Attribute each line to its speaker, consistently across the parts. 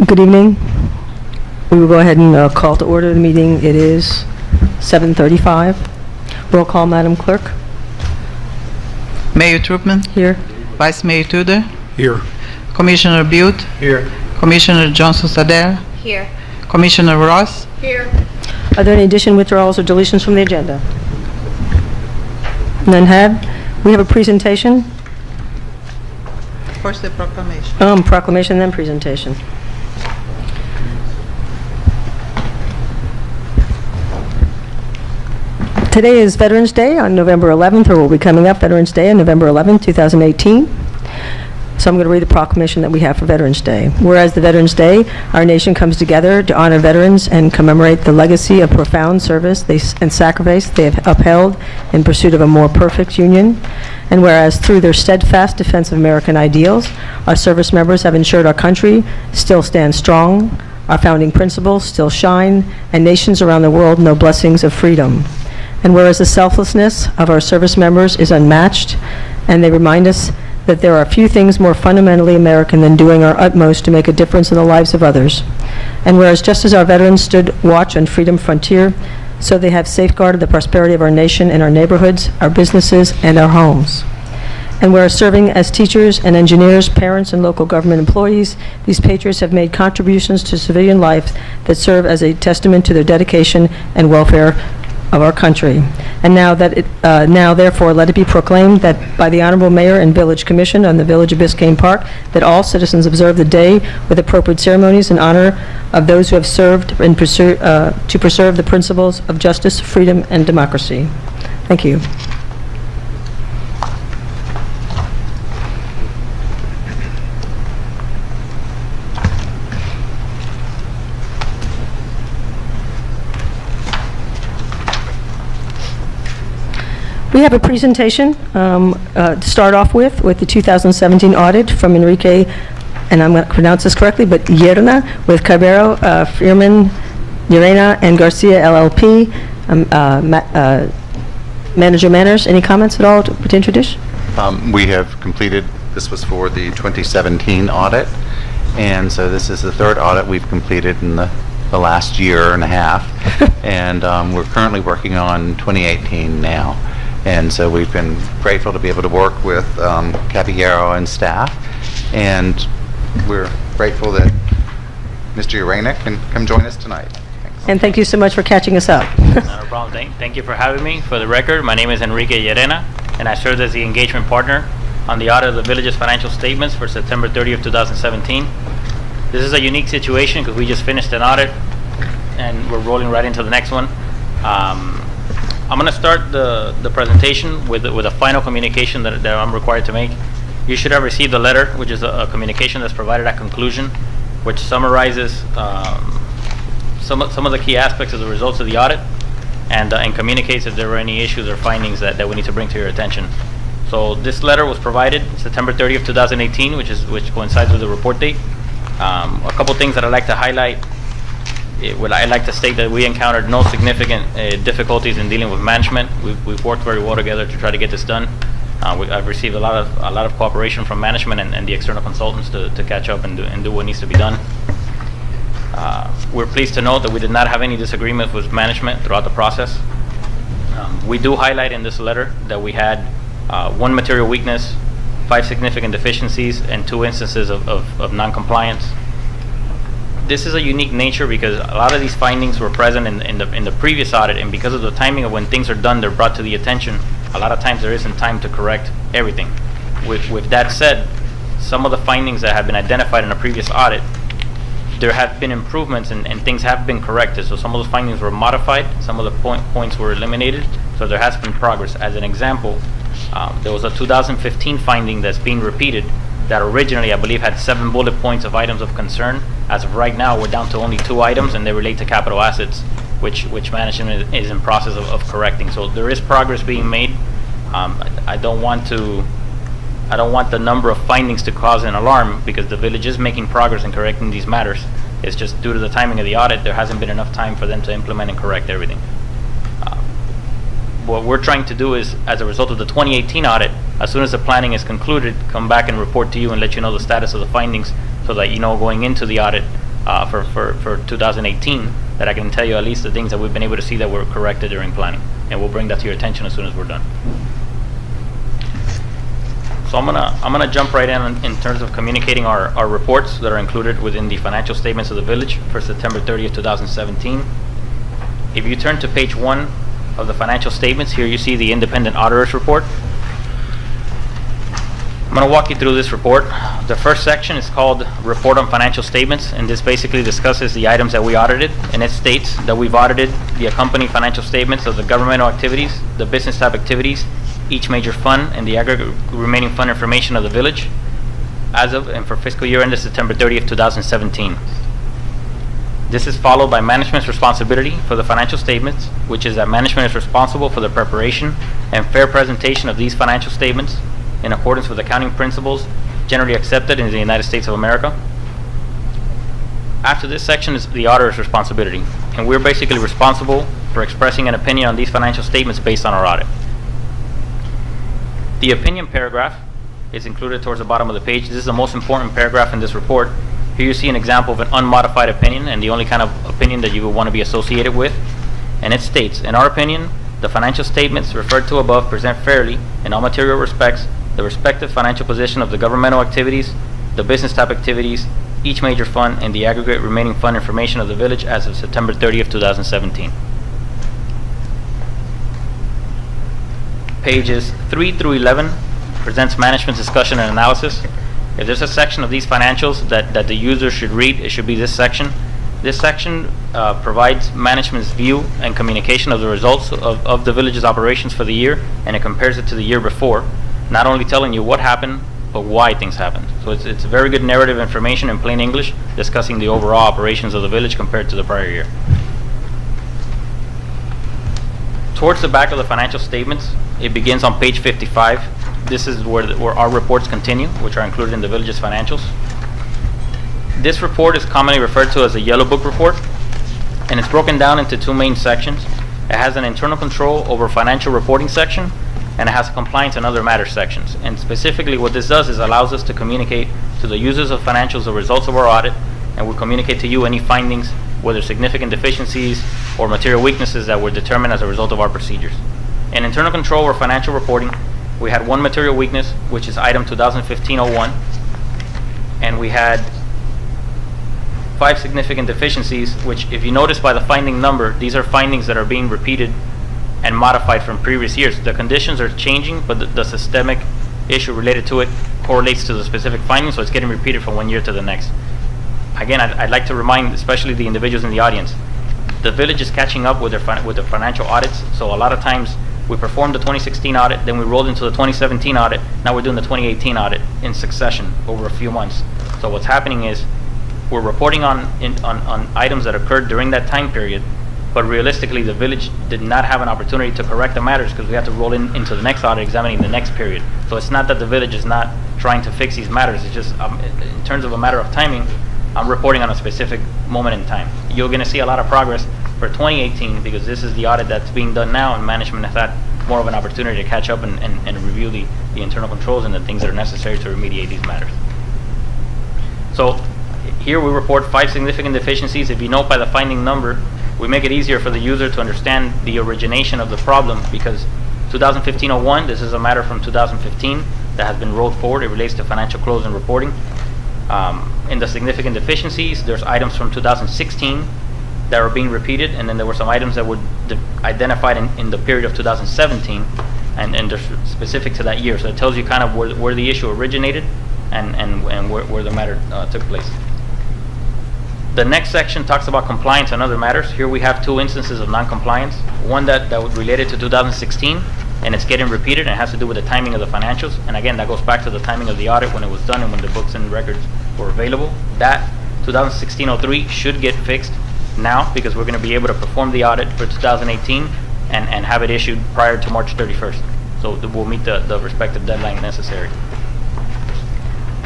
Speaker 1: Good evening. We will go ahead and call to order the meeting. It is 7:35. Roll call, Madam Clerk.
Speaker 2: Mayor Troopman,
Speaker 1: Here.
Speaker 2: Vice Mayor Tudor,
Speaker 3: Here.
Speaker 2: Commissioner Butte,
Speaker 3: Here.
Speaker 2: Commissioner Johnson-Sadell,
Speaker 4: Here.
Speaker 2: Commissioner Ross.
Speaker 4: Here.
Speaker 1: Are there any addition, withdrawals, or deletions from the agenda? None had. We have a presentation.
Speaker 2: First the proclamation.
Speaker 1: Proclamation, then presentation. Today is Veterans Day on November 11th, or will be coming up Veterans Day on November 11th, 2018. So I'm going to read the proclamation that we have for Veterans Day. Whereas the Veterans Day, our nation comes together to honor veterans and commemorate the legacy of profound service and sacrifice they have upheld in pursuit of a more perfect union. And whereas through their steadfast defense of American ideals, our service members have ensured our country still stands strong, our founding principles still shine, and nations around the world know blessings of freedom. And whereas the selflessness of our service members is unmatched, and they remind us that there are few things more fundamentally American than doing our utmost to make a difference in the lives of others. And whereas just as our veterans stood watch on freedom frontier, so they have safeguarded the prosperity of our nation and our neighborhoods, our businesses, and our homes. And whereas serving as teachers and engineers, parents, and local government employees, these patriots have made contributions to civilian life that serve as a testament to their dedication and welfare of our country. And now therefore let it be proclaimed that by the Honorable Mayor and Village Commission on the Village of Biscayne Park, that all citizens observe the day with appropriate ceremonies in honor of those who have served and to preserve the principles of justice, freedom, and democracy. Thank you. We have a presentation to start off with the 2017 audit from Enrique, and I'm going to pronounce this correctly, but Yerna, with Cabero, Freeman, Llerena, and Garcia LLP. Manager Manners, any comments at all to introduce?
Speaker 5: We have completed, this was for the 2017 audit, and so this is the third audit we've completed in the last year and a half, and we're currently working on 2018 now. And so we've been grateful to be able to work with Caballero and staff, and we're grateful that Mr. Urena can come join us tonight. Thanks.
Speaker 1: And thank you so much for catching us up.
Speaker 6: Not a problem. Thank you for having me. For the record, my name is Enrique Llerena, and I served as the engagement partner on the audit of the village's financial statements for September 30th, 2017. This is a unique situation because we just finished an audit, and we're rolling right into the next one. I'm going to start the presentation with a final communication that I'm required to make. You should have received a letter, which is a communication that's provided at conclusion, which summarizes some of the key aspects of the results of the audit, and communicates if there were any issues or findings that we need to bring to your attention. So this letter was provided September 30th, 2018, which coincides with the report date. A couple things that I'd like to highlight. I'd like to state that we encountered no significant difficulties in dealing with management. We've worked very well together to try to get this done. I've received a lot of cooperation from management and the external consultants to catch up and do what needs to be done. We're pleased to note that we did not have any disagreements with management throughout the process. We do highlight in this letter that we had one material weakness, 5 significant deficiencies, and 2 instances of non-compliance. This is a unique nature because a lot of these findings were present in the previous audit, and because of the timing of when things are done, they're brought to the attention. A lot of times there isn't time to correct everything. With that said, some of the findings that have been identified in a previous audit, there have been improvements and things have been corrected. So some of those findings were modified, some of the points were eliminated, so there has been progress. As an example, there was a 2015 finding that's being repeated that originally I believe had 7 bullet points of items of concern. As of right now, we're down to only 2 items, and they relate to capital assets, which management is in process of correcting. So there is progress being made. I don't want the number of findings to cause an alarm, because the village is making progress in correcting these matters. It's just due to the timing of the audit, there hasn't been enough time for them to implement and correct everything. What we're trying to do is, as a result of the 2018 audit, as soon as the planning is concluded, come back and report to you and let you know the status of the findings, so that you know going into the audit for 2018, that I can tell you at least the things that we've been able to see that were corrected during planning. And we'll bring that to your attention as soon as we're done. So I'm gonna jump right in terms of communicating our reports that are included within the financial statements of the village for September 30th, 2017. If you turn to page 1 of the financial statements, here you see the independent auditor's report. I'm going to walk you through this report. The first section is called Report on Financial Statements, and this basically discusses the items that we audited, and it states that we've audited the accompanying financial statements of the governmental activities, the business type activities, each major fund, and the aggregate remaining fund information of the village as of and for fiscal year ended September 30th, 2017. This is followed by management's responsibility for the financial statements, which is that management is responsible for the preparation and fair presentation of these financial statements in accordance with accounting principles generally accepted in the United States of America. After this section is the auditor's responsibility, and we're basically responsible for expressing an opinion on these financial statements based on our audit. The opinion paragraph is included towards the bottom of the page. This is the most important paragraph in this report. Here you see an example of an unmodified opinion, and the only kind of opinion that you would want to be associated with. And it states, in our opinion, the financial statements referred to above present fairly, in all material respects, the respective financial position of the governmental activities, the business type activities, each major fund, and the aggregate remaining fund information of the village as of September 30th, 2017. Pages 3 through 11 presents management's discussion and analysis. If there's a section of these financials that the user should read, it should be this section. This section provides management's view and communication of the results of the village's operations for the year, and it compares it to the year before, not only telling you what happened, but why things happened. So it's very good narrative information in plain English, discussing the overall operations of the village compared to the prior year. Towards the back of the financial statements, it begins on page 55. This is where our reports continue, which are included in the village's financials. This report is commonly referred to as a Yellow Book report, and it's broken down into two main sections. It has an internal control over financial reporting section, and it has a compliance and other matters sections. And specifically what this does is allows us to communicate to the users of financials the results of our audit, and we'll communicate to you any findings, whether significant deficiencies or material weaknesses that were determined as a result of our procedures. In internal control over financial reporting, we had one material weakness, which is item 2015-01, and we had 5 significant deficiencies, which, if you notice by the finding number, these are findings that are being repeated and modified from previous years. The conditions are changing, but the systemic issue related to it correlates to the specific findings, so it's getting repeated from one year to the next. Again, I'd like to remind, especially the individuals in the audience, the village is catching up with their financial audits, so a lot of times we performed the 2016 audit, then we rolled into the 2017 audit, now we're doing the 2018 audit in succession over a few months. So what's happening is we're reporting on items that occurred during that time period, but realistically the village did not have an opportunity to correct the matters because we had to roll into the next audit examining the next period. So it's not that the village is not trying to fix these matters, it's just in terms of a matter of timing, I'm reporting on a specific moment in time. You're going to see a lot of progress for 2018 because this is the audit that's being done now, and management has had more of an opportunity to catch up and review the internal controls and the things that are necessary to remediate these matters. So here we report 5 significant deficiencies. If you note by the finding number, we make it easier for the user to understand the origination of the problem, because 2015-01, this is a matter from 2015 that has been rolled forward. It relates to financial close and reporting. In the significant deficiencies, there's items from 2016 that are being repeated, and then there were some items that were identified in the period of 2017, and they're specific to that year. So it tells you kind of where the issue originated and where the matter took place. The next section talks about compliance and other matters. Here we have 2 instances of non-compliance. One that was related to 2016, and it's getting repeated, and it has to do with the timing of the financials. And again, that goes back to the timing of the audit when it was done and when the books and records were available. That 2016-03 should get fixed now, because we're going to be able to perform the audit for 2018 and have it issued prior to March 31st. So we'll meet the respective deadline necessary.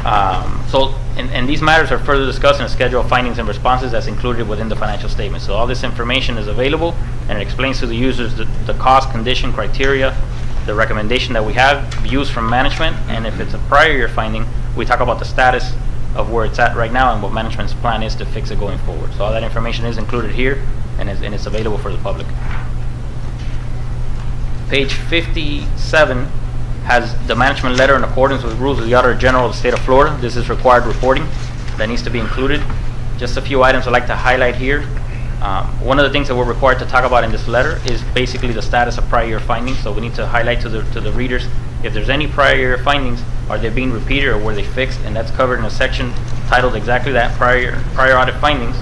Speaker 6: And these matters are further discussed in a schedule of findings and responses that's included within the financial statement. So all this information is available, and it explains to the users the cost, condition, criteria, the recommendation that we have, views from management, and if it's a prior year finding, we talk about the status of where it's at right now and what management's plan is to fix it going forward. So all that information is included here, and it's available for the public. Page 57 has the management letter in accordance with rules of the Auditor General of the State of Florida. This is required reporting that needs to be included. Just a few items I'd like to highlight here. One of the things that we're required to talk about in this letter is basically the status of prior year findings. So we need to highlight to the readers if there's any prior year findings, are they being repeated or were they fixed? And that's covered in a section titled exactly that, prior audit findings.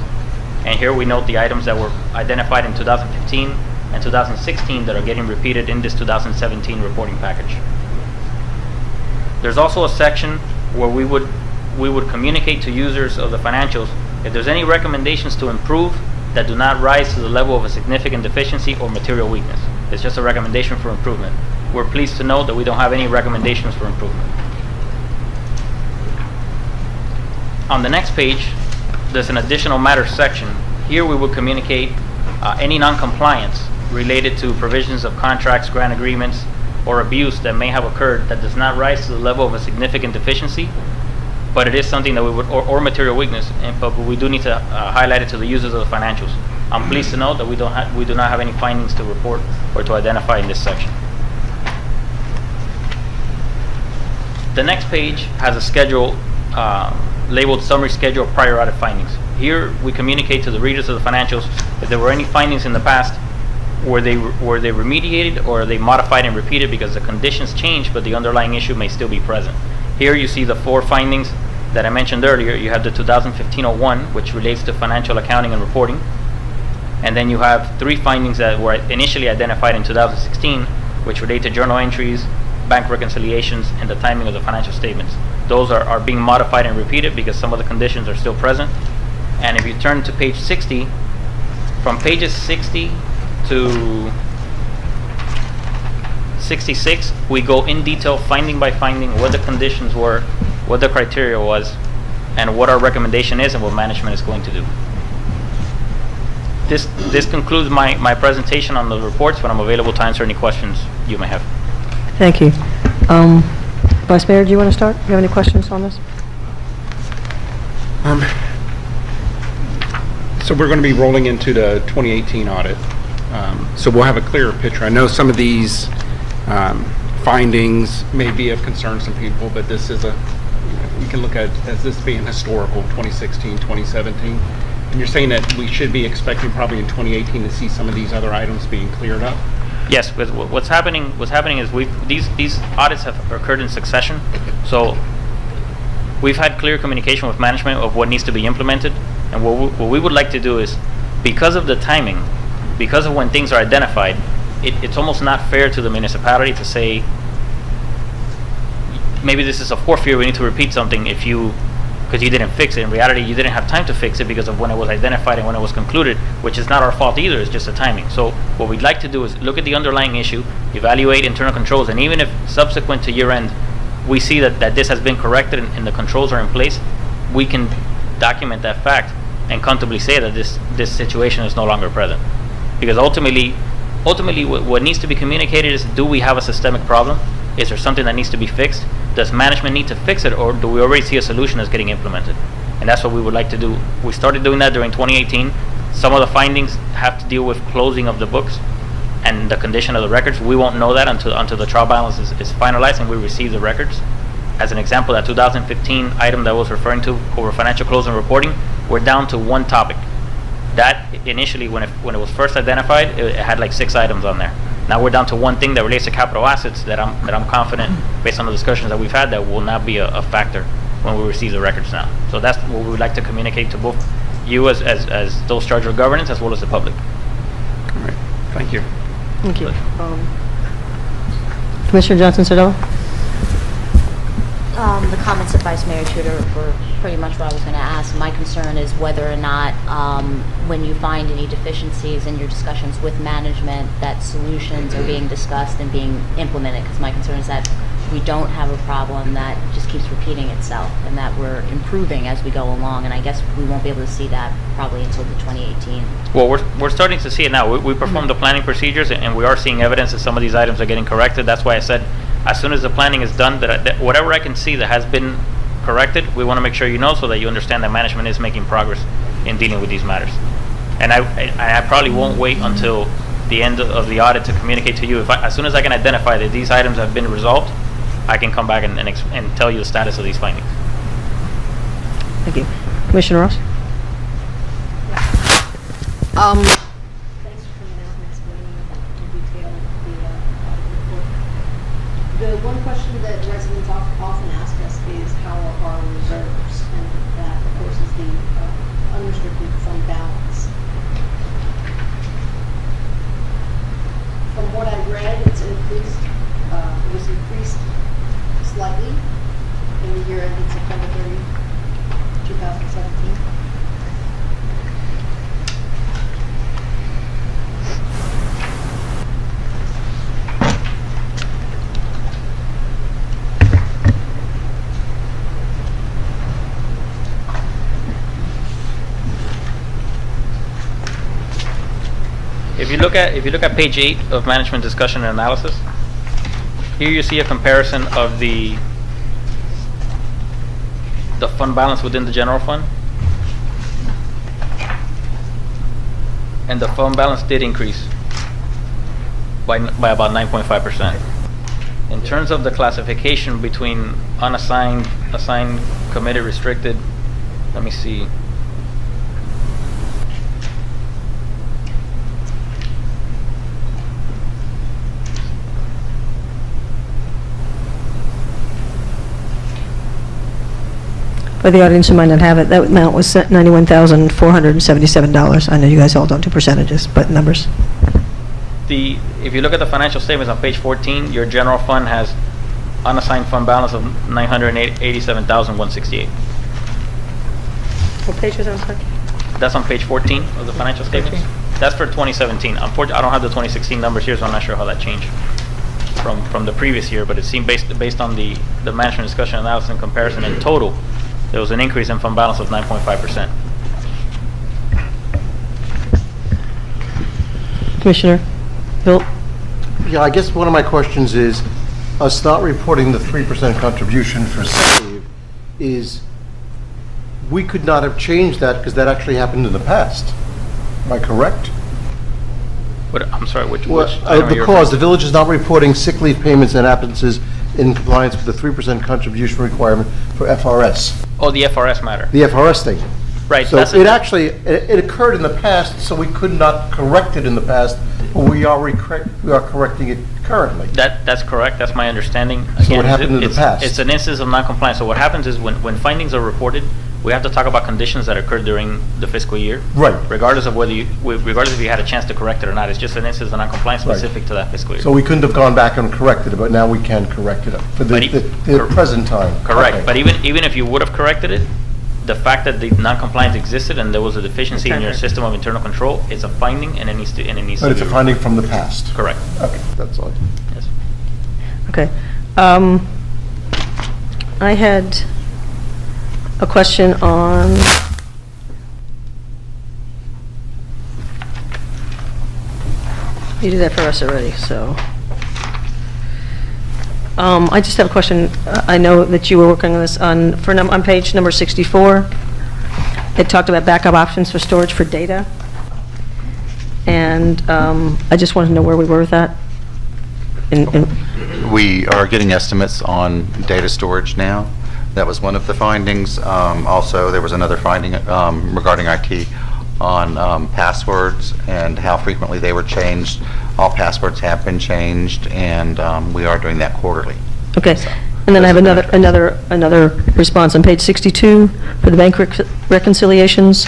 Speaker 6: And here we note the items that were identified in 2015 and 2016 that are getting repeated in this 2017 reporting package. There's also a section where we would communicate to users of the financials if there's any recommendations to improve that do not rise to the level of a significant deficiency or material weakness. It's just a recommendation for improvement. We're pleased to note that we don't have any recommendations for improvement. On the next page, there's an additional matters section. Here we will communicate any non-compliance related to provisions of contracts, grant agreements, or abuse that may have occurred that does not rise to the level of a significant deficiency, but it is something that we would, or material weakness, but we do need to highlight it to the users of the financials. I'm pleased to note that we do not have any findings to report or to identify in this section. The next page has a schedule labeled Summary Schedule of Prior Audit Findings. Here we communicate to the readers of the financials if there were any findings in the past, were they remediated or are they modified and repeated because the conditions changed but the underlying issue may still be present. Here you see the 4 findings that I mentioned earlier. You have the 2015-01, which relates to financial accounting and reporting. And then you have 3 findings that were initially identified in 2016, which relate to journal entries, bank reconciliations, and the timing of the financial statements. Those are being modified and repeated because some of the conditions are still present. And if you turn to page 60, from pages 60 to 66, we go in detail, finding by finding, what the conditions were, what the criteria was, and what our recommendation is and what management is going to do. This concludes my presentation on the reports, but I'm available to answer any questions you may have.
Speaker 1: Thank you. Vice Mayor, do you want to start? Do you have any questions on this?
Speaker 3: So we're going to be rolling into the 2018 audit. So we'll have a clearer picture. I know some of these findings may be of concern to some people, but this is we can look at as this being historical, 2016, 2017. And you're saying that we should be expecting probably in 2018 to see some of these other items being cleared up?
Speaker 6: Yes, with what's happening is these audits have occurred in succession. So we've had clear communication with management of what needs to be implemented, and what we would like to do is, because of the timing, because of when things are identified, it's almost not fair to the municipality to say, maybe this is a 4th year, we need to repeat something because you didn't fix it. In reality, you didn't have time to fix it because of when it was identified and when it was concluded, which is not our fault either, it's just the timing. So what we'd like to do is look at the underlying issue, evaluate internal controls, and even if subsequent to year end, we see that this has been corrected and the controls are in place, we can document that fact and comfortably say that this situation is no longer present. Because ultimately what needs to be communicated is, do we have a systemic problem? Is there something that needs to be fixed? Does management need to fix it, or do we already see a solution that's getting implemented? And that's what we would like to do. We started doing that during 2018. Some of the findings have to deal with closing of the books and the condition of the records. We won't know that until the trial balance is finalized and we receive the records. As an example, that 2015 item that I was referring to over financial close and reporting, we're down to 1 topic. That initially, when it was first identified, it had like 6 items on there. Now we're down to 1 thing that relates to capital assets that I'm confident, based on the discussions that we've had, that will not be a factor when we receive the records now. So that's what we would like to communicate to both you as those charged with governance, as well as the public.
Speaker 3: All right. Thank you.
Speaker 1: Thank you. Commissioner Johnson-Sardella?
Speaker 4: The comments of Vice Mayor Tudor were pretty much what I was going to ask. My concern is whether or not, when you find any deficiencies in your discussions with management, that solutions are being discussed and being implemented. Because my concern is that we don't have a problem that just keeps repeating itself, and that we're improving as we go along. And I guess we won't be able to see that probably until the 2018.
Speaker 6: Well, we're starting to see it now. We performed the planning procedures, and we are seeing evidence that some of these items are getting corrected. That's why I said, as soon as the planning is done, that whatever I can see that has been corrected, we want to make sure you know so that you understand that management is making progress in dealing with these matters. And I probably won't wait until the end of the audit to communicate to you. As soon as I can identify that these items have been resolved, I can come back and tell you the status of these findings.
Speaker 1: Thank you. Commissioner Ross?
Speaker 7: Thanks for coming out and explaining in detail the audit report. The one question that residents often ask us is how are our reserves, and that, of course, is the unrestricted fund balance. From what I read, it's increased, it was increased slightly in the year ended September 30, 2017.
Speaker 6: If you look at page 8 of management discussion and analysis, here you see a comparison of the fund balance within the general fund. And the fund balance did increase by about 9.5%. In terms of the classification between unassigned, assigned, committed, restricted, let me see.
Speaker 1: For the audience who might not have it, that amount was $91,477. I know you guys all don't do percentages, but numbers.
Speaker 6: If you look at the financial statements on page 14, your general fund has unassigned fund balance of $987,168.
Speaker 1: What page was that on?
Speaker 6: That's on page 14 of the financial statements. That's for 2017. Unfortunately, I don't have the 2016 numbers here, so I'm not sure how that changed from the previous year, but it seemed based on the management discussion analysis and comparison in total, there was an increase in fund balance of 9.5%.
Speaker 1: Commissioner Hill?
Speaker 8: Yeah, I guess one of my questions is, us not reporting the 3% contribution for SAVE is, we could not have changed that because that actually happened in the past. Am I correct?
Speaker 6: I'm sorry, which
Speaker 8: Well,
Speaker 6: item are you
Speaker 8: because the village is not reporting sick leave payments and absences in compliance with the 3% contribution requirement for FRS,
Speaker 6: Oh, the FRS matter.
Speaker 8: the FRS thing.
Speaker 6: Right.
Speaker 8: So
Speaker 6: that's
Speaker 8: it actually, it occurred in the past, so we could not correct it in the past, but we are correcting it currently.
Speaker 6: That's correct. That's my understanding.
Speaker 8: So what happened in the past?
Speaker 6: It's an instance of non-compliance. So what happens is when findings are reported, we have to talk about conditions that occurred during the fiscal year.
Speaker 8: Right.
Speaker 6: Regardless of regardless if you had a chance to correct it or not. It's just an instance of non-compliance
Speaker 8: Right.
Speaker 6: specific to that fiscal year.
Speaker 8: So we couldn't have gone back and corrected it, but now we can correct it for
Speaker 6: But
Speaker 8: the present time.
Speaker 6: Correct.
Speaker 8: Okay.
Speaker 6: But even if you would have corrected it, the fact that the non-compliance existed and there was a deficiency in your system of internal control, it's a finding and it needs to
Speaker 8: But it's a
Speaker 6: be-
Speaker 8: finding from the past.
Speaker 6: Correct.
Speaker 8: Okay, that's all.
Speaker 6: Yes.
Speaker 1: Okay. I had a question on you did that for us already, so I just have a question. I know that you were working on this on page number 64. It talked about backup options for storage for data, and I just wanted to know where we were with that.
Speaker 5: We are getting estimates on data storage now. That was one of the findings. Also, there was another finding regarding IT on passwords and how frequently they were changed. All passwords have been changed, and we are doing that quarterly.
Speaker 1: Okay,
Speaker 5: So,
Speaker 1: and then I have
Speaker 5: those are
Speaker 1: another response on page 62 for the bank reconciliations,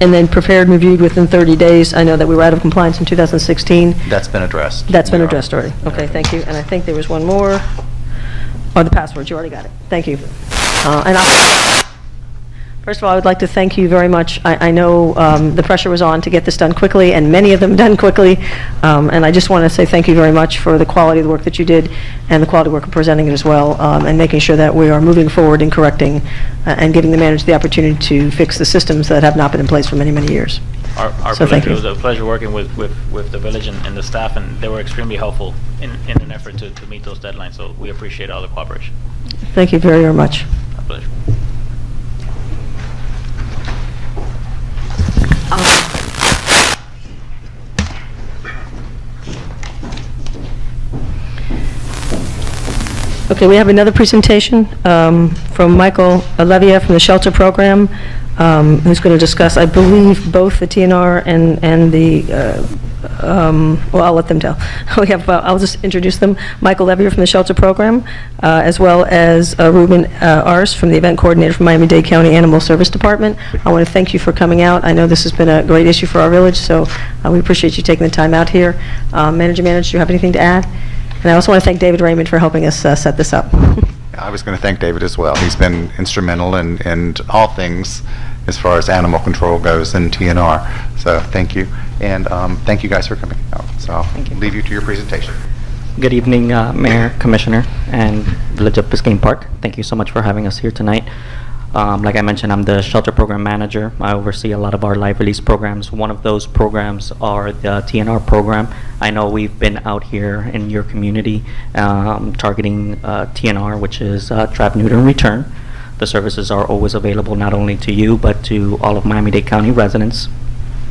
Speaker 1: and then prepared and reviewed within 30 days. I know that we were out of compliance in 2016.
Speaker 5: That's been addressed.
Speaker 1: That's been
Speaker 5: We are.
Speaker 1: addressed already. Okay, thank you. And I think there was one more. Oh, the passwords, you already got it. Thank you. First of all, I would like to thank you very much. I know the pressure was on to get this done quickly, and many of them done quickly. And I just want to say thank you very much for the quality of the work that you did and the quality of work of presenting it as well, and making sure that we are moving forward and correcting and giving the manager the opportunity to fix the systems that have not been in place for many, many years.
Speaker 6: Our
Speaker 1: So thank
Speaker 6: pleasure. It
Speaker 1: you.
Speaker 6: was a pleasure working with the village and the staff, and they were extremely helpful in an effort to meet those deadlines. So we appreciate all the cooperation.
Speaker 1: Thank you very, very much.
Speaker 6: My pleasure.
Speaker 1: Okay, we have another presentation from Michael Olivia from the Shelter Program, who's going to discuss, I believe, both the TNR and the, well, I'll let them tell. We have, I'll just introduce them. Michael Olivia from the Shelter Program, as well as Ruben Ars from the Event Coordinator from Miami-Dade County Animal Service Department. I want to thank you for coming out. I know this has been a great issue for our village, so we appreciate you taking the time out here. Manager, do you have anything to add? And I also want to thank David Raymond for helping us set this up.
Speaker 5: I was going to thank David as well. He's been instrumental in all things as far as animal control goes in TNR. So thank you. And thank you guys for coming out. So I'll leave you to your presentation.
Speaker 9: Good evening, Mayor, Commissioner, and Village of Biscayne Park. Thank you so much for having us here tonight. Like I mentioned, I'm the Shelter Program Manager. I oversee a lot of our live release programs. One of those programs are the TNR program. I know we've been out here in your community targeting TNR, which is Trap, Neuter, and Return. The services are always available not only to you, but to all of Miami-Dade County residents.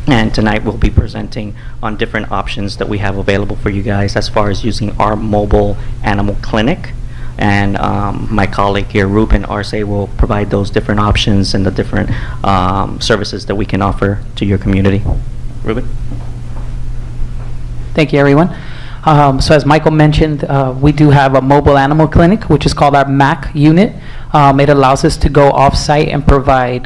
Speaker 9: And tonight we'll be presenting on different options that we have available for you guys as far as using our mobile animal clinic. And my colleague here, Ruben Arce, will provide those different options and the different services that we can offer to your community. Ruben?
Speaker 10: Thank you, everyone. So as Michael mentioned, we do have a mobile animal clinic, which is called our MAC unit. It allows us to go off-site and provide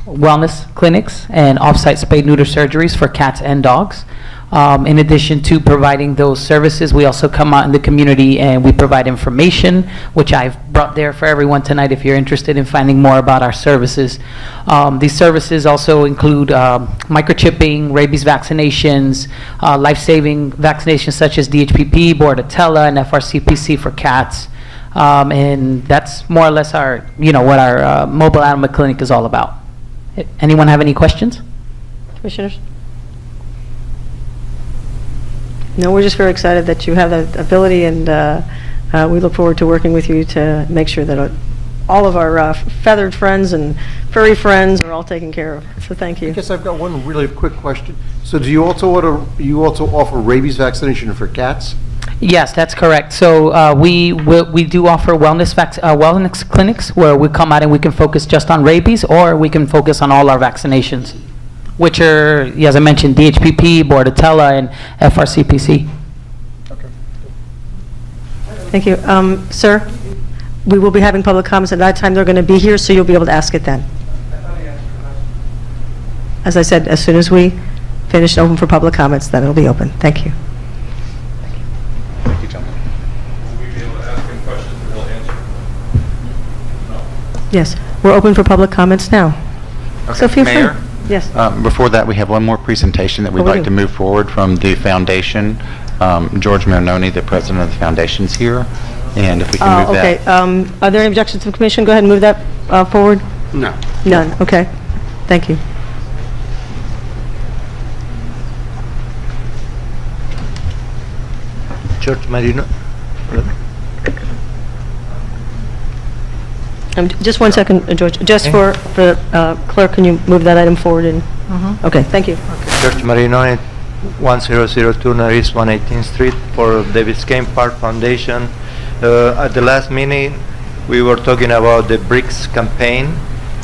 Speaker 10: wellness clinics and off-site spay-neuter surgeries for cats and dogs. In addition to providing those services, we also come out in the community and we provide information, which I've brought there for everyone tonight if you're interested in finding more about our services. These services also include microchipping, rabies vaccinations, life-saving vaccinations such as DHPP, Bordetella, and FRCPC for cats. And that's more or less our, what our mobile animal clinic is all about. Anyone have any questions?
Speaker 1: Commissioners? No, we're just very excited that you have that ability, and we look forward to working with you to make sure that all of our feathered friends and furry friends are all taken care of. So thank you.
Speaker 8: I guess I've got one really quick question. So do you also offer rabies vaccination for cats?
Speaker 10: Yes, that's correct. So we do offer wellness clinics where we come out and we can focus just on rabies, or we can focus on all our vaccinations, which are, as I mentioned, DHPP, Bordetella, and FRCPC.
Speaker 8: Okay.
Speaker 1: Thank you. Sir, we will be having public comments at that time. They're going to be here, so you'll be able to ask it then. As I said, as soon as we finish open for public comments, then it'll be open. Thank you.
Speaker 5: Thank you, gentlemen.
Speaker 11: Will we be able to ask him questions and he'll answer? No.
Speaker 1: Yes, we're open for public comments now. So feel free.
Speaker 5: Mayor?
Speaker 1: Yes.
Speaker 5: Before that, we have one more presentation that we'd
Speaker 1: Oh, we
Speaker 5: like
Speaker 1: do.
Speaker 5: to move forward from the foundation. George Mononi, the president of the foundation, is here, and if we can move
Speaker 1: Okay,
Speaker 5: that.
Speaker 1: are there any objections to the commission? Go ahead and move that forward.
Speaker 3: No.
Speaker 1: None, okay. Thank you.
Speaker 12: George Marino.
Speaker 1: Just one second, George. Just for clerk, can you move that item forward? And Okay, thank you.
Speaker 12: George Marino, 1002 Northeast 118th Street for the Biscayne Park Foundation. At the last meeting, we were talking about the BRICS campaign,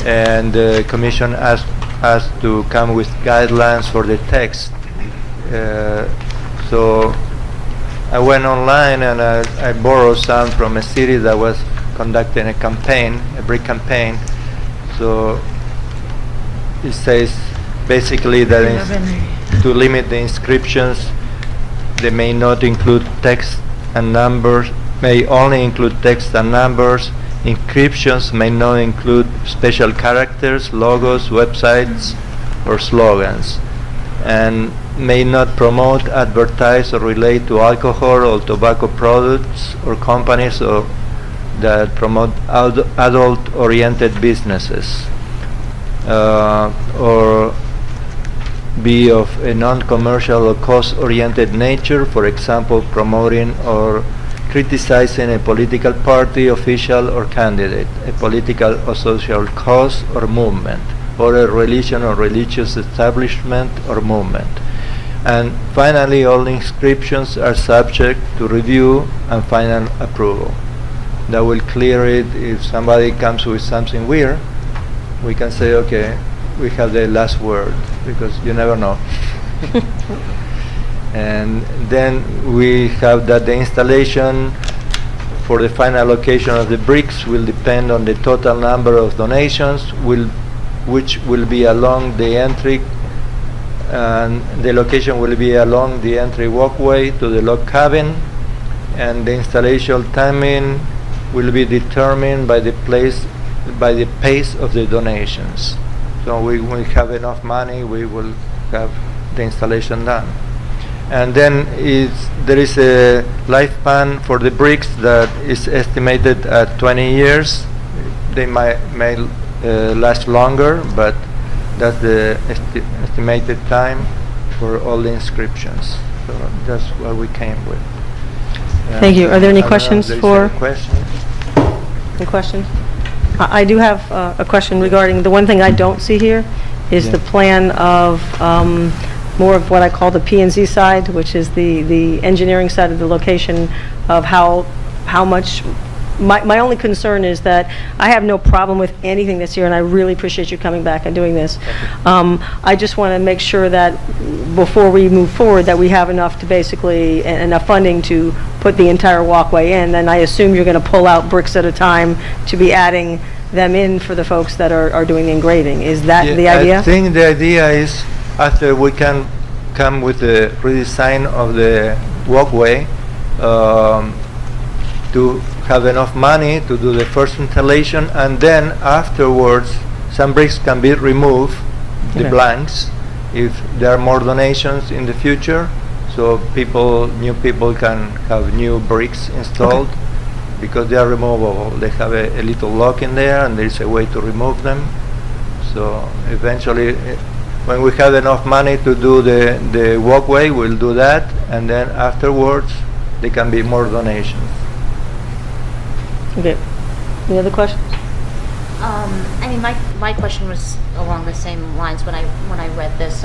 Speaker 12: and the commission asked us to come with guidelines for the text. So I went online and I borrowed some from a city that was conducting a campaign, a BRIC campaign. So it says basically that to limit the inscriptions, they may not include text and numbers, may only include text and numbers. Inscriptions may not include special characters, logos, websites, or slogans, and may not promote, advertise, or relate to alcohol or tobacco products or companies or that promote adult-oriented businesses. Or be of a non-commercial or cost-oriented nature, for example, promoting or criticizing a political party, official, or candidate, a political or social cause or movement, or a religion or religious establishment or movement. And finally, all inscriptions are subject to review and final approval. That will clear it. If somebody comes with something weird, we can say, okay, we have the last word, because you never know. And then we have that the installation for the final location of the bricks will depend on the total number of donations, which will be along the entry, and the location will be along the entry walkway to the log cabin, and the installation timing will be determined by the pace of the donations. So we have enough money, we will have the installation done. And then there is a lifespan for the bricks that is estimated at 20 years. They may last longer, but that's the estimated time for all the inscriptions. So that's what we came with.
Speaker 1: Thank you. Are there any
Speaker 12: I don't know if
Speaker 1: questions
Speaker 12: there is
Speaker 1: for?
Speaker 12: any questions?
Speaker 1: Any questions? I do have a question regarding, the one thing I don't see here is the plan of more of what I call the P&Z side, which is the engineering side of the location of how much. My only concern is that I have no problem with anything this year, and I really appreciate you coming back and doing this. I just want to make sure that before we move forward, that we have enough to basically, enough funding to put the entire walkway in, and I assume you're going to pull out bricks at a time to be adding them in for the folks that are doing the engraving. Is that the idea?
Speaker 12: I think the idea is after we can come with the redesign of the walkway, to have enough money to do the first installation, and then afterwards some bricks can be removed, the blanks, if there are more donations in the future, so new people can have new bricks installed, because they are removable. They have a little lock in there, and there is a way to remove them. So eventually, when we have enough money to do the walkway, we'll do that, and then afterwards there can be more donations.
Speaker 1: Okay. Any other questions?
Speaker 4: I mean, my question was along the same lines when I read this.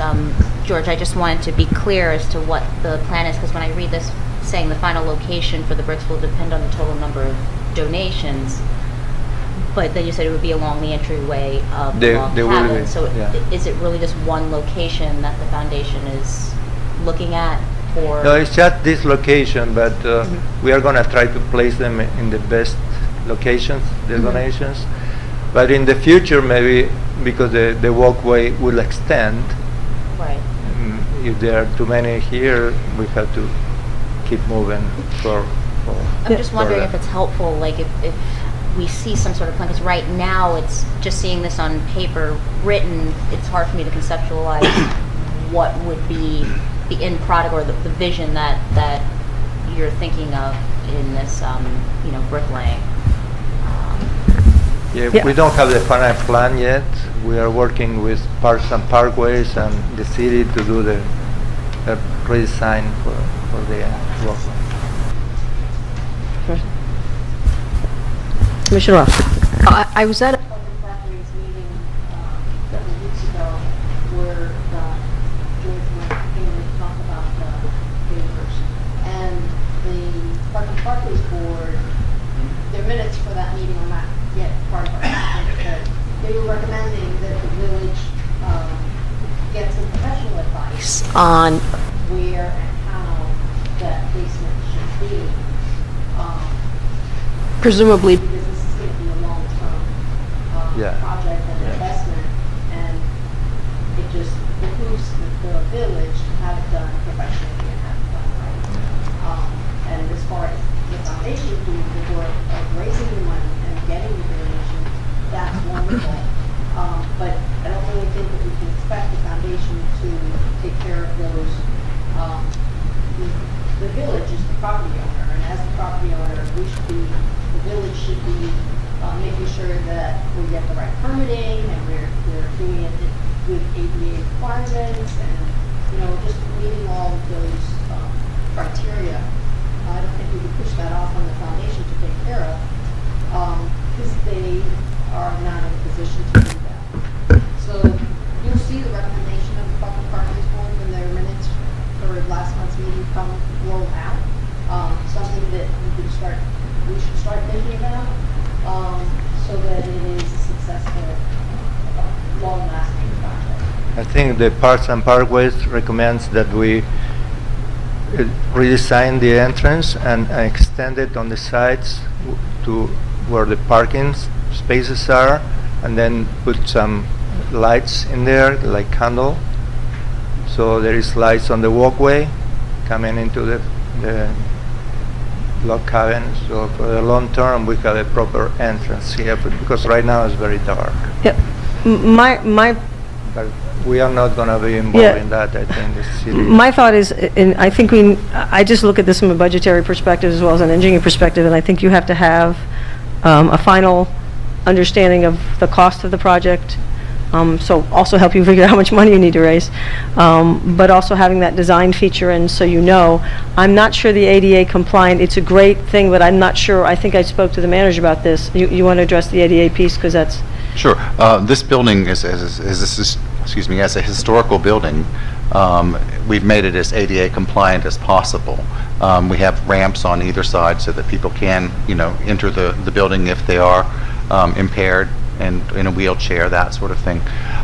Speaker 4: George, I just wanted to be clear as to what the plan is, because when I read this saying the final location for the bricks will depend on the total number of donations, but then you said it would be along the entryway of the log cabin. So is it really just one location that the foundation is looking at? Or
Speaker 12: no, it's just this location, but we are going to try to place them in the best locations, the donations. But in the future, maybe because the walkway will extend,
Speaker 4: right?
Speaker 12: If there are too many here, we have to keep moving for
Speaker 4: I'm just wondering if it's helpful, like if we see some sort of plan, because right now it's just seeing this on paper written, it's hard for me to conceptualize what would be the end product or the vision that you're thinking of in this, bricklaying.
Speaker 12: We don't have the final plan yet. We are working with Parks and Parkways and the city to do the redesign for the walkway.
Speaker 1: Commissioner Ross.
Speaker 7: I was at a public properties meeting a couple of weeks ago where George came to talk about pavers. And the Park and Parkways Board, their minutes for that meeting are not yet part of our package, but they were recommending that the village get some professional advice on where and how that basement should be. Presumably because this is going to be a long-term project and investment, and it just behooves the village to have it done professionally and have it done right. And as far as the foundation doing the work of raising the money and getting the donation, that's wonderful. But I don't really think that we can expect the foundation to take care of those. The village is the property owner, and as the property owner, the village should be making sure that we get the right permitting and we're doing it with ADA requirements and, just meeting all of those criteria. I don't think we could push that off on the foundation to take care of, because they are not in a position to do that. So you'll see the recommendation of the Public Parkways Board when their minutes for last month's meeting come roll out. Something that we should start thinking about, so that it is a successful, long-lasting project.
Speaker 12: I think the Parks and Parkways recommends that we redesign the entrance and extend it on the sides to where the parking spaces are, and then put some lights in there, like candle. So there is lights on the walkway coming into the log cabin. So for the long term, we have a proper entrance here, because right now it's very dark.
Speaker 1: Yep. My
Speaker 12: But we are not going to be involved
Speaker 1: Yeah.
Speaker 12: in that, I think, the city.
Speaker 1: My thought is, and I think I just look at this from a budgetary perspective as well as an engineering perspective, and I think you have to have a final understanding of the cost of the project, so also help you figure out how much money you need to raise, but also having that design feature in so you know. I'm not sure the ADA compliant, it's a great thing, but I'm not sure, I think I spoke to the manager about this. You want to address the ADA piece, because that's...
Speaker 5: Sure. This building is as a historical building, we've made it as ADA compliant as possible. We have ramps on either side so that people can, enter the building if they are impaired and in a wheelchair, that sort of thing.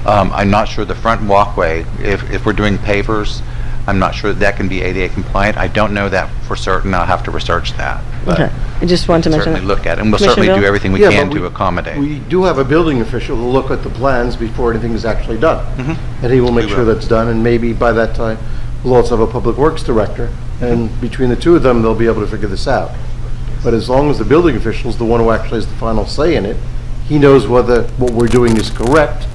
Speaker 5: I'm not sure the front walkway, if we're doing pavers, I'm not sure that can be ADA compliant. I don't know that for certain. I'll have to research that. But
Speaker 1: Okay, I just wanted to mention that.
Speaker 5: certainly look at it, and we'll
Speaker 1: Commissioner
Speaker 5: certainly do
Speaker 1: Bill?
Speaker 5: everything we
Speaker 8: Yeah,
Speaker 5: can
Speaker 8: but
Speaker 5: to accommodate.
Speaker 8: We do have a building official who look at the plans before anything is actually done.
Speaker 5: Mhm.
Speaker 8: And he will make
Speaker 5: We
Speaker 8: sure
Speaker 5: will.
Speaker 8: that's done, and maybe by that time, we'll also have a public works director. And between the two of them, they'll be able to figure this out. But as long as the building official is the one who actually has the final say in it, he knows whether what we're doing is correct.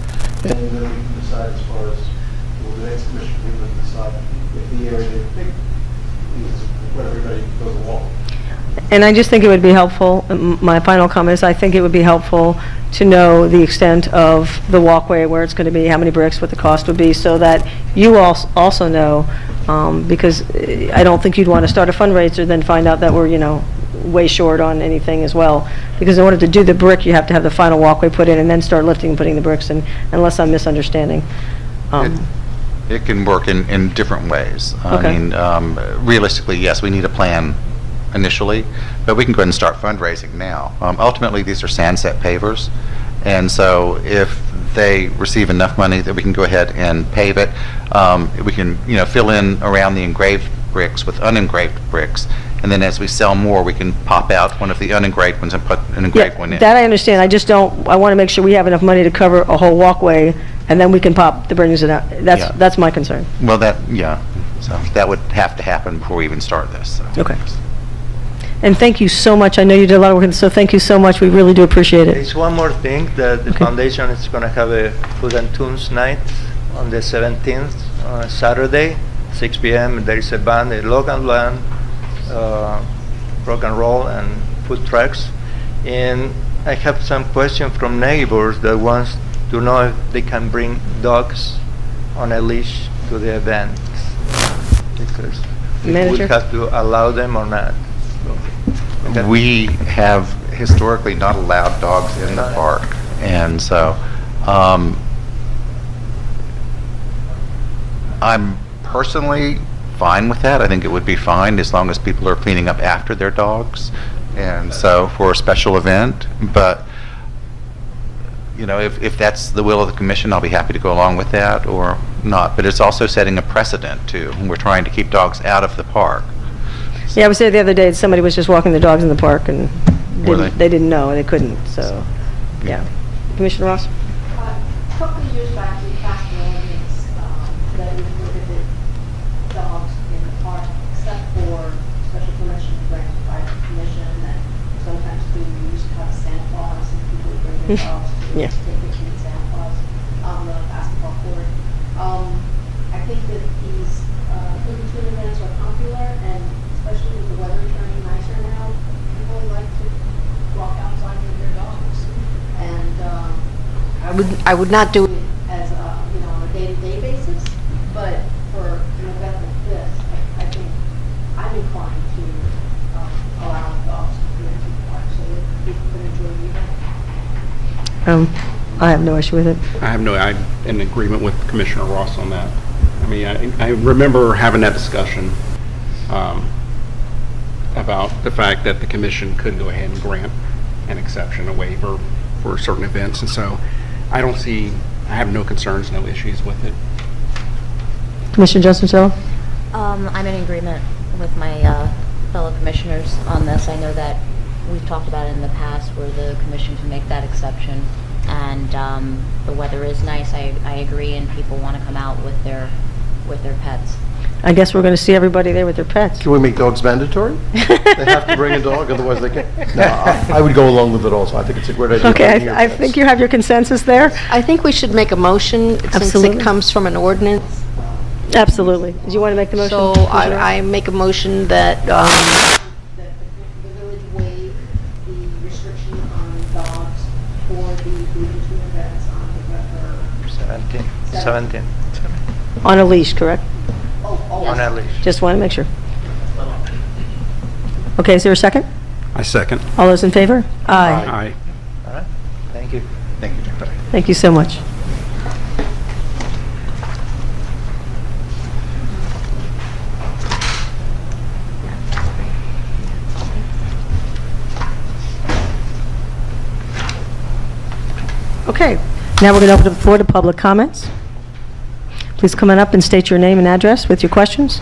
Speaker 8: And then we can decide as far as, the next commission will decide if the area they pick is what everybody goes along.
Speaker 1: And I just think it would be helpful, my final comment is, I think it would be helpful to know the extent of the walkway, where it's going to be, how many bricks, what the cost would be, so that you also know, because I don't think you'd want to start a fundraiser, then find out that we're, way short on anything as well. Because in order to do the brick, you have to have the final walkway put in, and then start lifting and putting the bricks in, unless I'm misunderstanding.
Speaker 5: It can work in different ways.
Speaker 1: Okay.
Speaker 5: I mean, realistically, yes, we need a plan initially, but we can go ahead and start fundraising now. Ultimately, these are sandset pavers, and so if they receive enough money that we can go ahead and pave it, we can, fill in around the engraved bricks with unengraved bricks, and then as we sell more, we can pop out one of the unengraved ones and put an engraved one in.
Speaker 1: That I understand, I just don't, I want to make sure we have enough money to cover a whole walkway, and then we can pop the brings it out.
Speaker 5: Yeah.
Speaker 1: That's my concern.
Speaker 5: Well, so that would have to happen before we even start this. So.
Speaker 1: Okay. And thank you so much. I know you did a lot of work, so thank you so much. We really do appreciate it.
Speaker 12: There's one more thing, that the
Speaker 1: Okay.
Speaker 12: foundation is going to have a food and tunes night on the 17th, Saturday, 6 p.m. There is a band, a local band, rock and roll and food trucks. And I have some questions from neighbors that wants to know if they can bring dogs on a leash to the event, because we
Speaker 1: Manager?
Speaker 12: would have to allow them or not. Okay.
Speaker 5: We have historically not allowed dogs in the park, and so I'm personally fine with that. I think it would be fine as long as people are cleaning up after their dogs, and so for a special event. But if that's the will of the commission, I'll be happy to go along with that or not. But it's also setting a precedent too. We're trying to keep dogs out of the park.
Speaker 1: Yeah, I was there the other day, somebody was just walking the dogs in the park, and
Speaker 5: Were
Speaker 1: they didn't know, they couldn't, so, yeah. Commissioner Ross?
Speaker 7: A couple of years back, we passed an ordinance that would prohibit dogs in the park, except for special permission granted by the commission, that sometimes we used to have Santa Claus, and people would bring their dogs to
Speaker 1: Yeah.
Speaker 7: take pictures with Santa Claus on the basketball court. I think that these in-between events are popular, and especially with the weather turning nicer now, people like to walk outside with their dogs. And I would not do it as a, on a day-to-day basis, but for an event like this, I think I'm inclined to allow dogs to be in the park so that people can enjoy the event.
Speaker 1: I have no issue with it.
Speaker 3: I'm in agreement with Commissioner Ross on that. I mean, I remember having that discussion about the fact that the commission could go ahead and grant an exception, a waiver for certain events, and so I have no concerns, no issues with it.
Speaker 1: Commissioner Johnson-Sella?
Speaker 4: I'm in agreement with my fellow commissioners on this. I know that we've talked about it in the past where the commission can make that exception, and the weather is nice. I agree, and people want to come out with their pets.
Speaker 1: I guess we're going to see everybody there with their pets.
Speaker 8: Can we make dogs mandatory? They have to bring a dog, otherwise they can't. No, I would go along with it also. I think it's a great idea.
Speaker 1: Okay,
Speaker 8: bringing your
Speaker 1: I
Speaker 8: pets.
Speaker 1: think you have your consensus there.
Speaker 13: I think we should make a motion since
Speaker 1: Absolutely.
Speaker 13: it comes from an ordinance.
Speaker 1: Absolutely. Do you want to make the motion?
Speaker 13: So
Speaker 1: Commissioner?
Speaker 13: I make a motion that,
Speaker 7: That the village waive the restriction on dogs for the Bleeding Two events on November
Speaker 12: 17.
Speaker 1: On a leash, correct?
Speaker 12: On a leash.
Speaker 1: Just want to make sure. Okay, is there a second?
Speaker 3: I second.
Speaker 1: All those in favor?
Speaker 3: Aye.
Speaker 12: All right, thank you.
Speaker 5: Thank you, Jim.
Speaker 1: Thank you so much. Okay, now we're going to open the floor to public comments. Please come on up and state your name and address with your questions.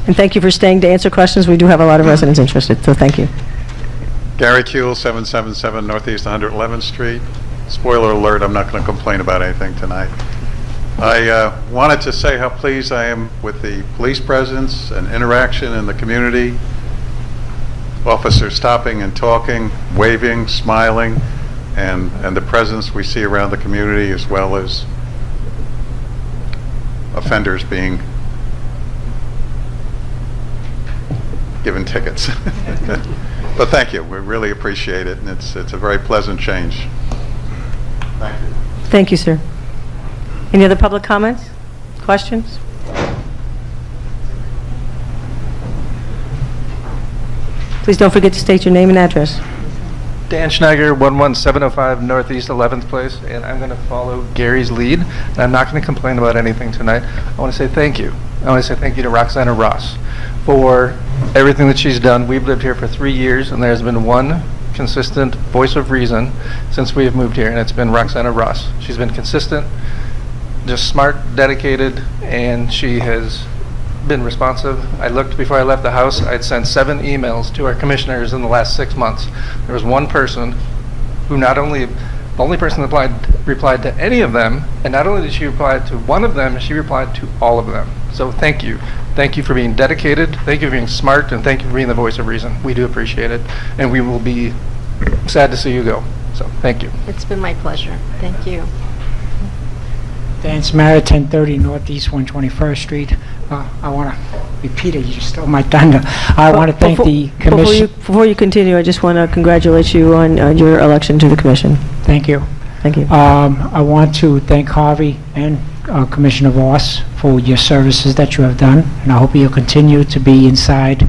Speaker 1: And thank you for staying to answer questions. We do have a lot of residents interested, so thank you.
Speaker 14: Gary Kuehl, 777 Northeast 111th Street. Spoiler alert, I'm not going to complain about anything tonight. I wanted to say how pleased I am with the police presence and interaction in the community. Officers stopping and talking, waving, smiling, and the presence we see around the community, as well as offenders being given tickets. But thank you, we really appreciate it, and it's a very pleasant change. Thank you.
Speaker 1: Thank you, sir. Any other public comments? Questions? Please don't forget to state your name and address.
Speaker 15: Dan Schneider, 11705 Northeast 11th Place, and I'm going to follow Gary's lead, and I'm not going to complain about anything tonight. I want to say thank you. I want to say thank you to Roxana Ross for everything that she's done. We've lived here for 3 years, and there's been one consistent voice of reason since we have moved here, and it's been Roxana Ross. She's been consistent, just smart, dedicated, and she has been responsive. I looked before I left the house. I'd sent 7 emails to our commissioners in the last 6 months. There was one person who the only person that replied to any of them, and not only did she reply to one of them, she replied to all of them. So thank you. Thank you for being dedicated, thank you for being smart, and thank you for being the voice of reason. We do appreciate it, and we will be sad to see you go. So thank you.
Speaker 13: it's been my pleasure. Thank you.
Speaker 16: Dan Samara, 1030 Northeast 121st Street. I want to repeat it, you just stole my thunder. I want to thank the commission.
Speaker 1: Before you continue, I just want to congratulate you on your election to the commission.
Speaker 16: Thank you.
Speaker 1: Thank you.
Speaker 16: I want to thank Harvey and Commissioner Voss for your services that you have done, and I hope you'll continue to be inside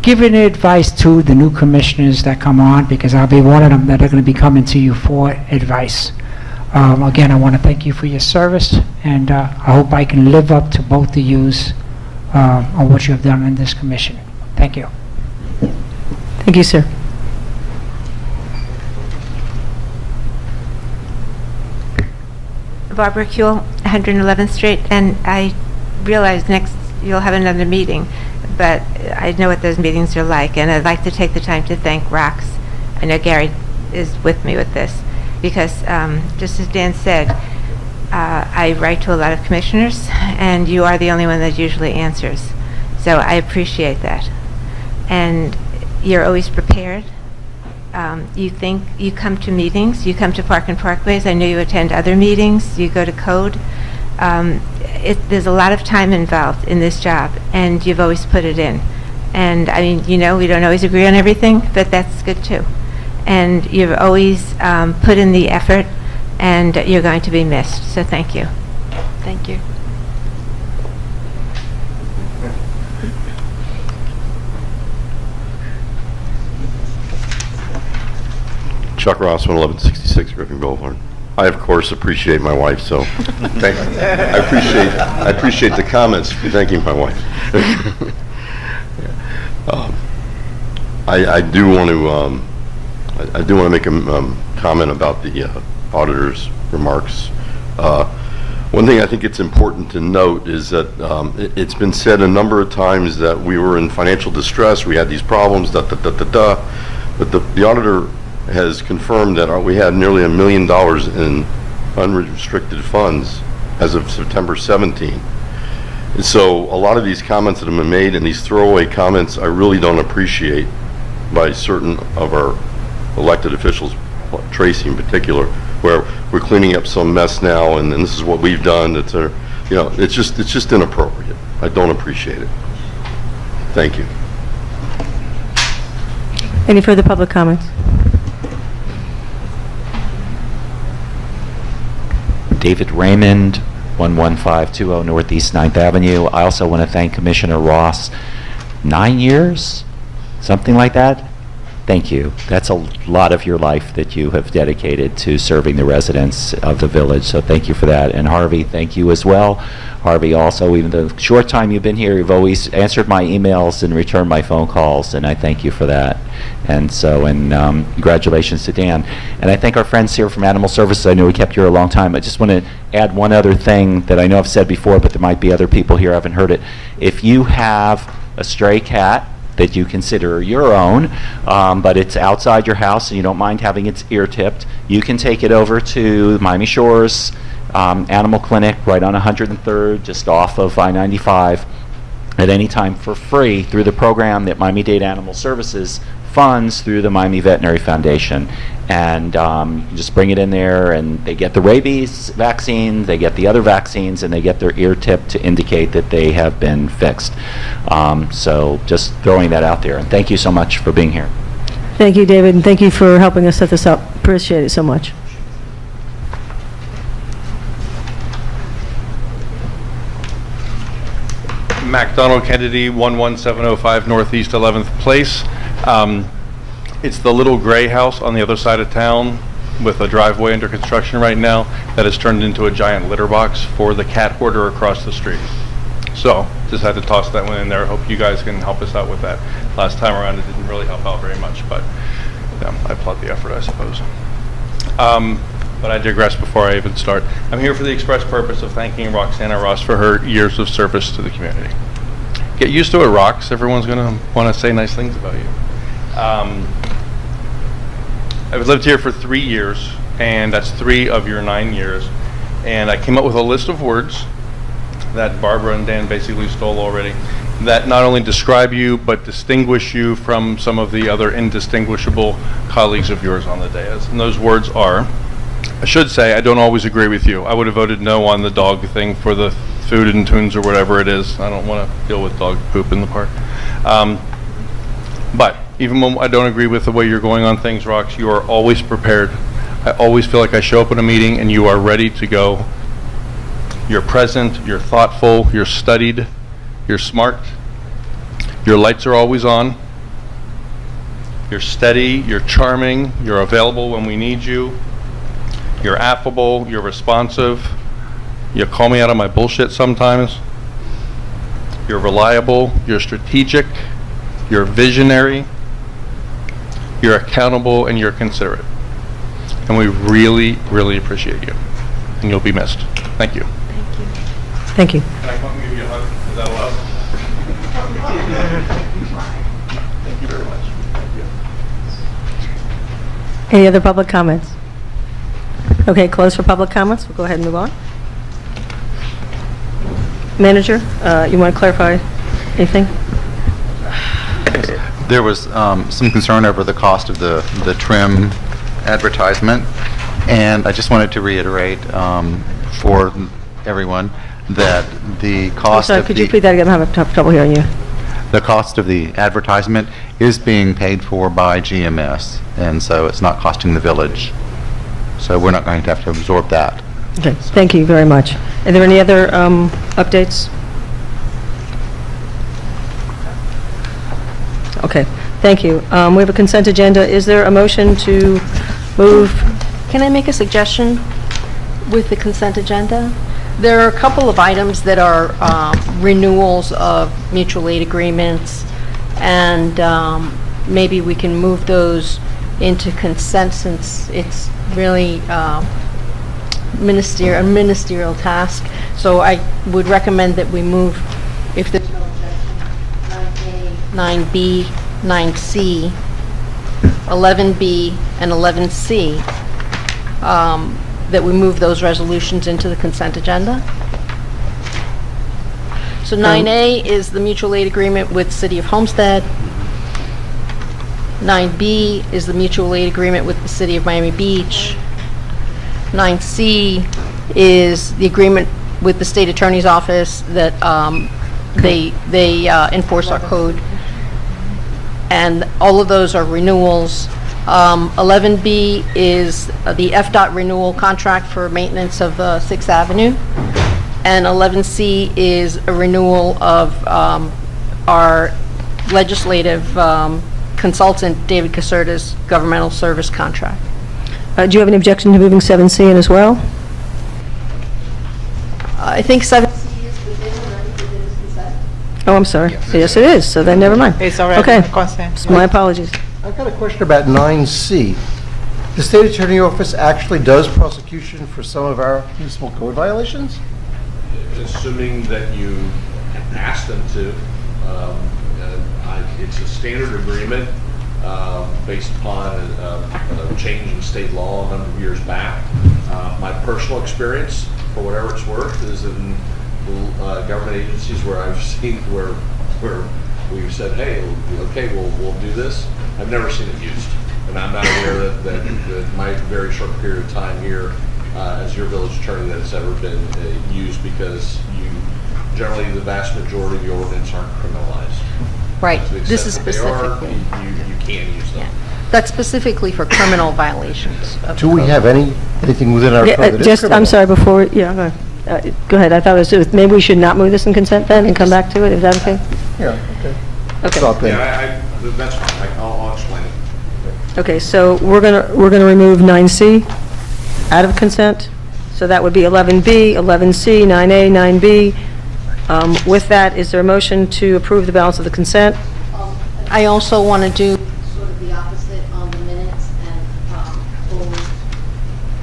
Speaker 16: giving advice to the new commissioners that come on, because I'll be one of them that are going to be coming to you for advice. Again, I want to thank you for your service, and I hope I can live up to both of yous on what you have done in this commission. Thank you.
Speaker 1: Thank you, sir.
Speaker 17: Barbara Kuehl, 111th Street, and I realize next you'll have another meeting, but I know what those meetings are like, and I'd like to take the time to thank Rox. I know Gary is with me with this, because just as Dan said, I write to a lot of commissioners, and you are the only one that usually answers. So I appreciate that. And you're always prepared. You come to meetings, you come to Park and Parkways. I know you attend other meetings, you go to code. There's a lot of time involved in this job, and you've always put it in. And I mean, you know, we don't always agree on everything, but that's good too. and you've always put in the effort, and you're going to be missed. So thank you.
Speaker 13: Thank you.
Speaker 18: Chuck Ross, 1166 Griffin Boulevard. I, of course, appreciate my wife, so I appreciate the comments thanking my wife. I do want to make a comment about the auditor's remarks. One thing I think it's important to note is that it's been said a number of times that we were in financial distress, we had these problems, but the auditor has confirmed that we had nearly $1 million in unrestricted funds as of September 17. And so a lot of these comments that have been made and these throwaway comments I really don't appreciate by certain of our elected officials, Tracy in particular, where we're cleaning up some mess now and this is what we've done. It's just inappropriate. I don't appreciate it. Thank you.
Speaker 1: Any further public comments?
Speaker 19: David Raymond, 11520 Northeast 9th Avenue. I also want to thank Commissioner Ross. 9 years? Something like that? Thank you. That's a lot of your life that you have dedicated to serving the residents of the village, so thank you for that. And Harvey, thank you as well. Harvey, also, even the short time you've been here, you've always answered my emails and returned my phone calls, and I thank you for that. And so, congratulations to Dan. And I thank our friends here from Animal Services. I know we kept you here a long time. I just want to add one other thing that I know I've said before, but there might be other people here who haven't heard it. If you have a stray cat that you consider your own, but it's outside your house and you don't mind having its ear tipped, you can take it over to Miami Shores Animal Clinic right on 103rd, just off of I-95, at any time for free through the program that Miami-Dade Animal Services funds through the Miami Veterinary Foundation. And you just bring it in there and they get the rabies vaccine, they get the other vaccines, and they get their ear tipped to indicate that they have been fixed. So just throwing that out there. And thank you so much for being here.
Speaker 1: Thank you, David, and thank you for helping us set this up. Appreciate it so much.
Speaker 11: MacDonald Kennedy, 11705 Northeast 11th Place. It's the little gray house on the other side of town with a driveway under construction right now that has turned into a giant litter box for the cat hoarder across the street. So just had to toss that one in there. Hope you guys can help us out with that. Last time around it didn't really help out very much, but yeah, I applaud the effort, I suppose. But I digress before I even start. I'm here for the express purpose of thanking Roxana Ross for her years of service to the community. Get used to it, Rox. Everyone's going to want to say nice things about you. I've lived here for 3 years, and that's 3 of your 9 years. And I came up with a list of words that Barbara and Dan basically stole already, that not only describe you, but distinguish you from some of the other indistinguishable colleagues of yours on the dais. And those words are, I should say, I don't always agree with you. I would have voted no on the dog thing for the food and tunes or whatever it is. I don't want to deal with dog poop in the park. But even when I don't agree with the way you're going on things, Rox, you are always prepared. I always feel like I show up in a meeting and you are ready to go. You're present, you're thoughtful, you're studied, you're smart. Your lights are always on. You're steady, you're charming, you're available when we need you. You're affable, you're responsive. You call me out on my bullshit sometimes. You're reliable, you're strategic, you're visionary, you're accountable, and you're considerate. And we really, really appreciate you. And you'll be missed. Thank you.
Speaker 13: Thank you.
Speaker 1: Thank you.
Speaker 11: Can I come and give you a hug? Is that allowed? Thank you very much. Thank you.
Speaker 1: Any other public comments? Okay, close for public comments. We'll go ahead and move on. Manager, you want to clarify anything?
Speaker 5: There was some concern over the cost of the trim advertisement, and I just wanted to reiterate for everyone that the cost
Speaker 1: Sorry,
Speaker 5: of
Speaker 1: could
Speaker 5: the...
Speaker 1: you repeat that again? I'm having trouble hearing you.
Speaker 5: the cost of the advertisement is being paid for by GMS, and so it's not costing the village. So we're not going to have to absorb that.
Speaker 1: Okay, thank you very much. Are there any other updates? Okay, thank you. We have a consent agenda. Is there a motion to move?
Speaker 13: Can I make a suggestion with the consent agenda? There are a couple of items that are renewals of mutual aid agreements, and maybe we can move those into consent since it's really a ministerial task. So I would recommend that we move, if there's no objection, 9A, 9B, 9C, 11B, and 11C, that we move those resolutions into the consent agenda. So 9A is the mutual aid agreement with City of Homestead. 9B is the mutual aid agreement with the City of Miami Beach. 9C is the agreement with the State Attorney's Office that they enforce our code. And all of those are renewals. 11B is the FDOT renewal contract for maintenance of 6th Avenue. And 11C is a renewal of our legislative consultant, David Caserta's governmental service contract.
Speaker 1: Do you have any objection to moving 7C in as well?
Speaker 13: I think 7C is within this consent.
Speaker 1: Oh, I'm sorry. Yes, it is, so then never mind.
Speaker 2: It's already
Speaker 1: Okay.
Speaker 2: consent.
Speaker 1: My apologies.
Speaker 8: I've got a question about 9C. The State Attorney Office actually does prosecution for some of our municipal code violations?
Speaker 20: Assuming that you ask them to. It's a standard agreement based upon a change in state law a number of years back. My personal experience, for whatever it's worth, is in government agencies where I've seen where we've said, hey, okay, we'll do this. I've never seen it used. And I'm not aware that my very short period of time here as your village attorney that it's ever been used, because generally the vast majority of the ordinance aren't criminalized.
Speaker 13: Right.
Speaker 20: To the
Speaker 13: This is
Speaker 20: extent that they are,
Speaker 13: specifically.
Speaker 20: you can use them.
Speaker 13: That's specifically for criminal violations. of
Speaker 8: Do we
Speaker 13: code.
Speaker 8: have anything within our
Speaker 1: Yeah,
Speaker 8: code that is
Speaker 1: just, I'm
Speaker 8: criminal?
Speaker 1: sorry, before, yeah, go ahead. I thought it was, maybe we should not move this in consent then and come back to it. Is that okay?
Speaker 8: Yeah, okay.
Speaker 1: Okay.
Speaker 8: Stop there.
Speaker 20: Yeah, that's fine. I'll explain it.
Speaker 1: Okay, so we're gonna remove 9C out of consent. So that would be 11B, 11C, 9A, 9B. With that, is there a motion to approve the balance of the consent?
Speaker 13: I also want to do sort of the opposite on the minutes and hold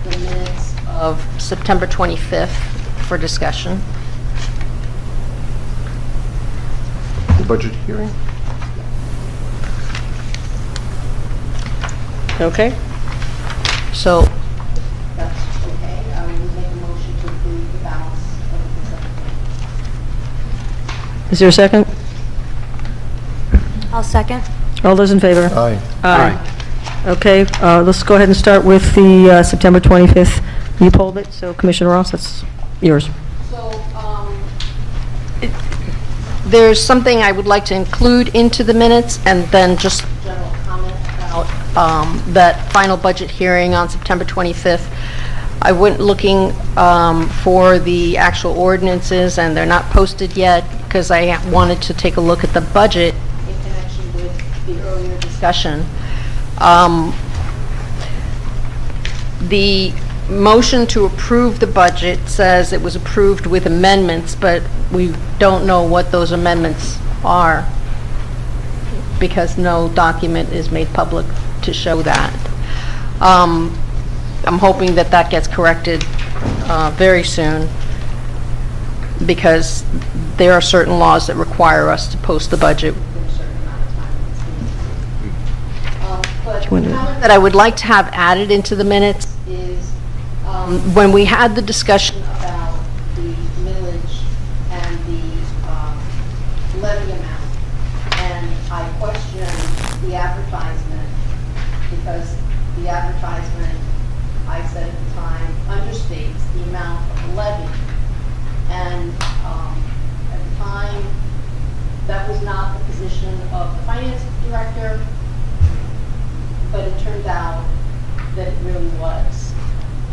Speaker 13: the minutes of September 25th for discussion.
Speaker 8: The budget hearing?
Speaker 1: Okay.
Speaker 13: So, that's okay. I will make a motion to approve the balance of the consent agenda.
Speaker 1: Is there a second?
Speaker 4: I'll second.
Speaker 1: All those in favor?
Speaker 8: Aye.
Speaker 1: Aye. Okay, let's go ahead and start with the September 25th. You pulled it, so Commissioner Ross, that's yours.
Speaker 13: So, there's something I would like to include into the minutes, and then just a general comment about that final budget hearing on September 25th. I went looking for the actual ordinances, and they're not posted yet, because I wanted to take a look at the budget in connection with the earlier discussion. The motion to approve the budget says it was approved with amendments, but we don't know what those amendments are, because no document is made public to show that. I'm hoping that that gets corrected very soon, because there are certain laws that require us to post the budget within a certain amount of time. But the comment that I would like to have added into the minutes is when we had the discussion about the millage and the levy amount, and I questioned the advertisement, because the advertisement, I said at the time, understates the amount of the levy. And at the time,
Speaker 7: That was not the position of the finance director, but it turned out that it really was,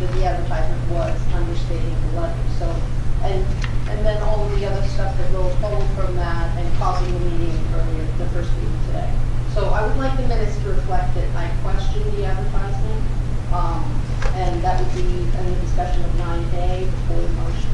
Speaker 7: that the advertisement was understating the levy. So, and then all of the other stuff that rolls forward from that and causing the meeting earlier, the first meeting today. So I would like the minutes to reflect that I questioned the advertisement, and that would be in the discussion of 9A before the motion.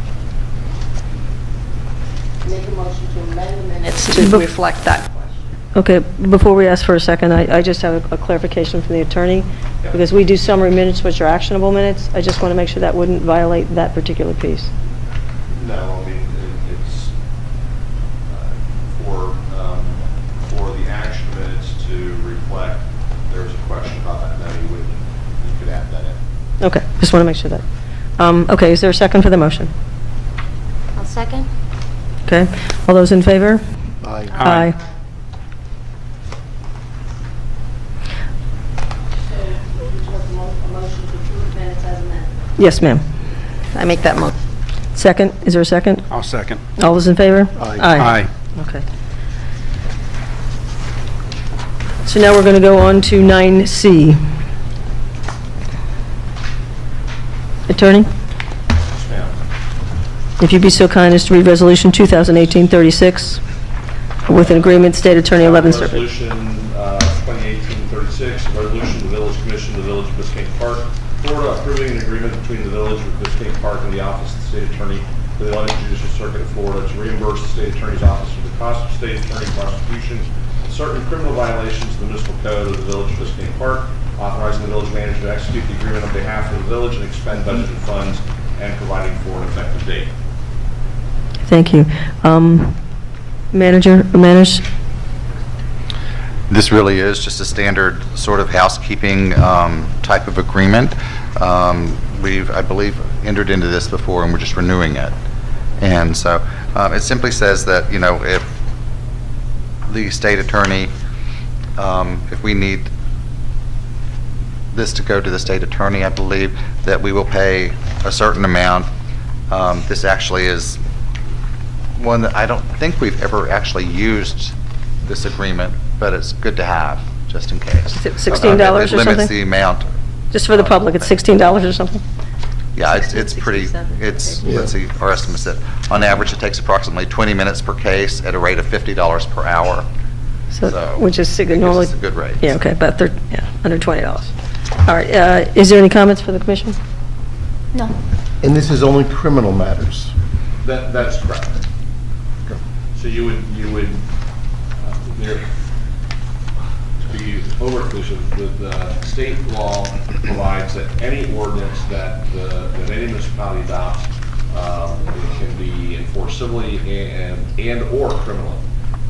Speaker 7: Make a motion to amend the minutes to reflect that question.
Speaker 1: Okay, before we ask for a second, I just have a clarification from the attorney, because we do summary minutes, which are actionable minutes. I just want to make sure that wouldn't violate that particular piece.
Speaker 20: No, I mean, it's for the action minutes to reflect, there's a question about that, now you could add that in.
Speaker 1: Okay, just want to make sure that. Okay, is there a second for the motion?
Speaker 4: I'll second.
Speaker 1: Okay, all those in favor?
Speaker 8: Aye.
Speaker 1: Aye.
Speaker 7: So would you like a motion to approve minutes as amended?
Speaker 1: Yes, ma'am.
Speaker 13: I make that motion.
Speaker 1: Second, is there a second?
Speaker 3: I'll second.
Speaker 1: All those in favor?
Speaker 8: Aye.
Speaker 1: Aye. Okay. So now we're going to go on to 9C. Attorney?
Speaker 20: Yes, ma'am.
Speaker 1: If you'd be so kind as to read Resolution 2018-36 with an agreement, State Attorney 11th Circuit.
Speaker 20: Resolution 2018-36, a resolution of the Village Commission of the Village of Biscayne Park, Florida, approving an agreement between the Village of Biscayne Park and the Office of the State Attorney for the 11th Judicial Circuit of Florida to reimburse the State Attorney's Office for the cost of State Attorney prosecutions, certain criminal violations of the municipal code of the Village of Biscayne Park, authorizing the village manager to execute the agreement on behalf of the village and expend budgeted funds, and providing for an effective date.
Speaker 1: Thank you. Manager, manage?
Speaker 5: This really is just a standard sort of housekeeping type of agreement. We've, I believe, entered into this before, and we're just renewing it. And so it simply says that, you know, if the state attorney, if we need this to go to the state attorney, I believe that we will pay a certain amount. This actually is one that I don't think we've ever actually used this agreement, but it's good to have, just in case.
Speaker 1: Is it $16 or
Speaker 5: It
Speaker 1: something?
Speaker 5: limits the amount.
Speaker 1: Just for the public, it's $16 or something?
Speaker 5: Yeah, it's pretty, it's, let's see, our estimates that on average it takes approximately 20 minutes per case at a rate of $50 per hour.
Speaker 1: So,
Speaker 5: So,
Speaker 1: which is
Speaker 5: it gives
Speaker 1: normally...
Speaker 5: us a good rate.
Speaker 1: Yeah, okay, about under $20. All right, is there any comments for the commission?
Speaker 4: No.
Speaker 8: And this is only criminal matters.
Speaker 20: That's correct. So you would, there, to be over-inclusive, the state law provides that any ordinance that any municipality adopts, it can be enforced civilly and/or criminally.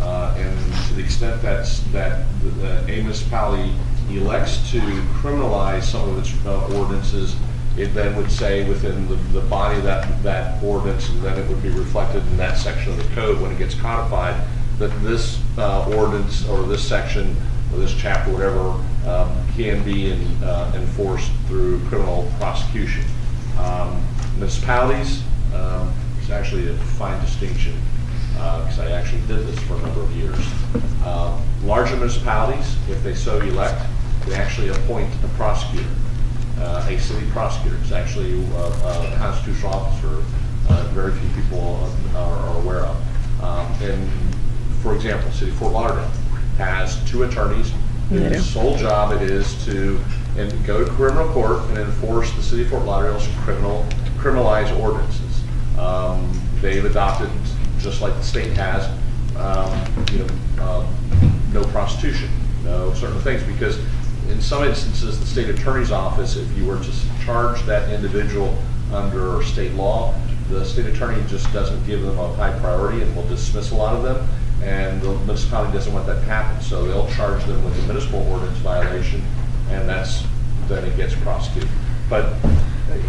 Speaker 20: And to the extent that a municipality elects to criminalize some of its ordinances, it then would say within the body of that ordinance, and then it would be reflected in that section of the code when it gets codified, that this ordinance or this section or this chapter, whatever, can be enforced through criminal prosecution. Municipalities, it's actually a fine distinction, because I actually did this for a number of years. Larger municipalities, if they so elect, they actually appoint a prosecutor. A city prosecutor is actually a constitutional officer very few people are aware of. And for example, City of Fort Lauderdale has 2 attorneys whose sole job it is to go to criminal court and enforce the City of Fort Lauderdale's criminalized ordinances. They've adopted, just like the state has, no prostitution, no certain things, because in some instances, the state attorney's office, if you were to charge that individual under state law, the state attorney just doesn't give them a high priority and will dismiss a lot of them, and the municipality doesn't want that to happen, so they'll charge them with a municipal ordinance violation, and then it gets prosecuted. But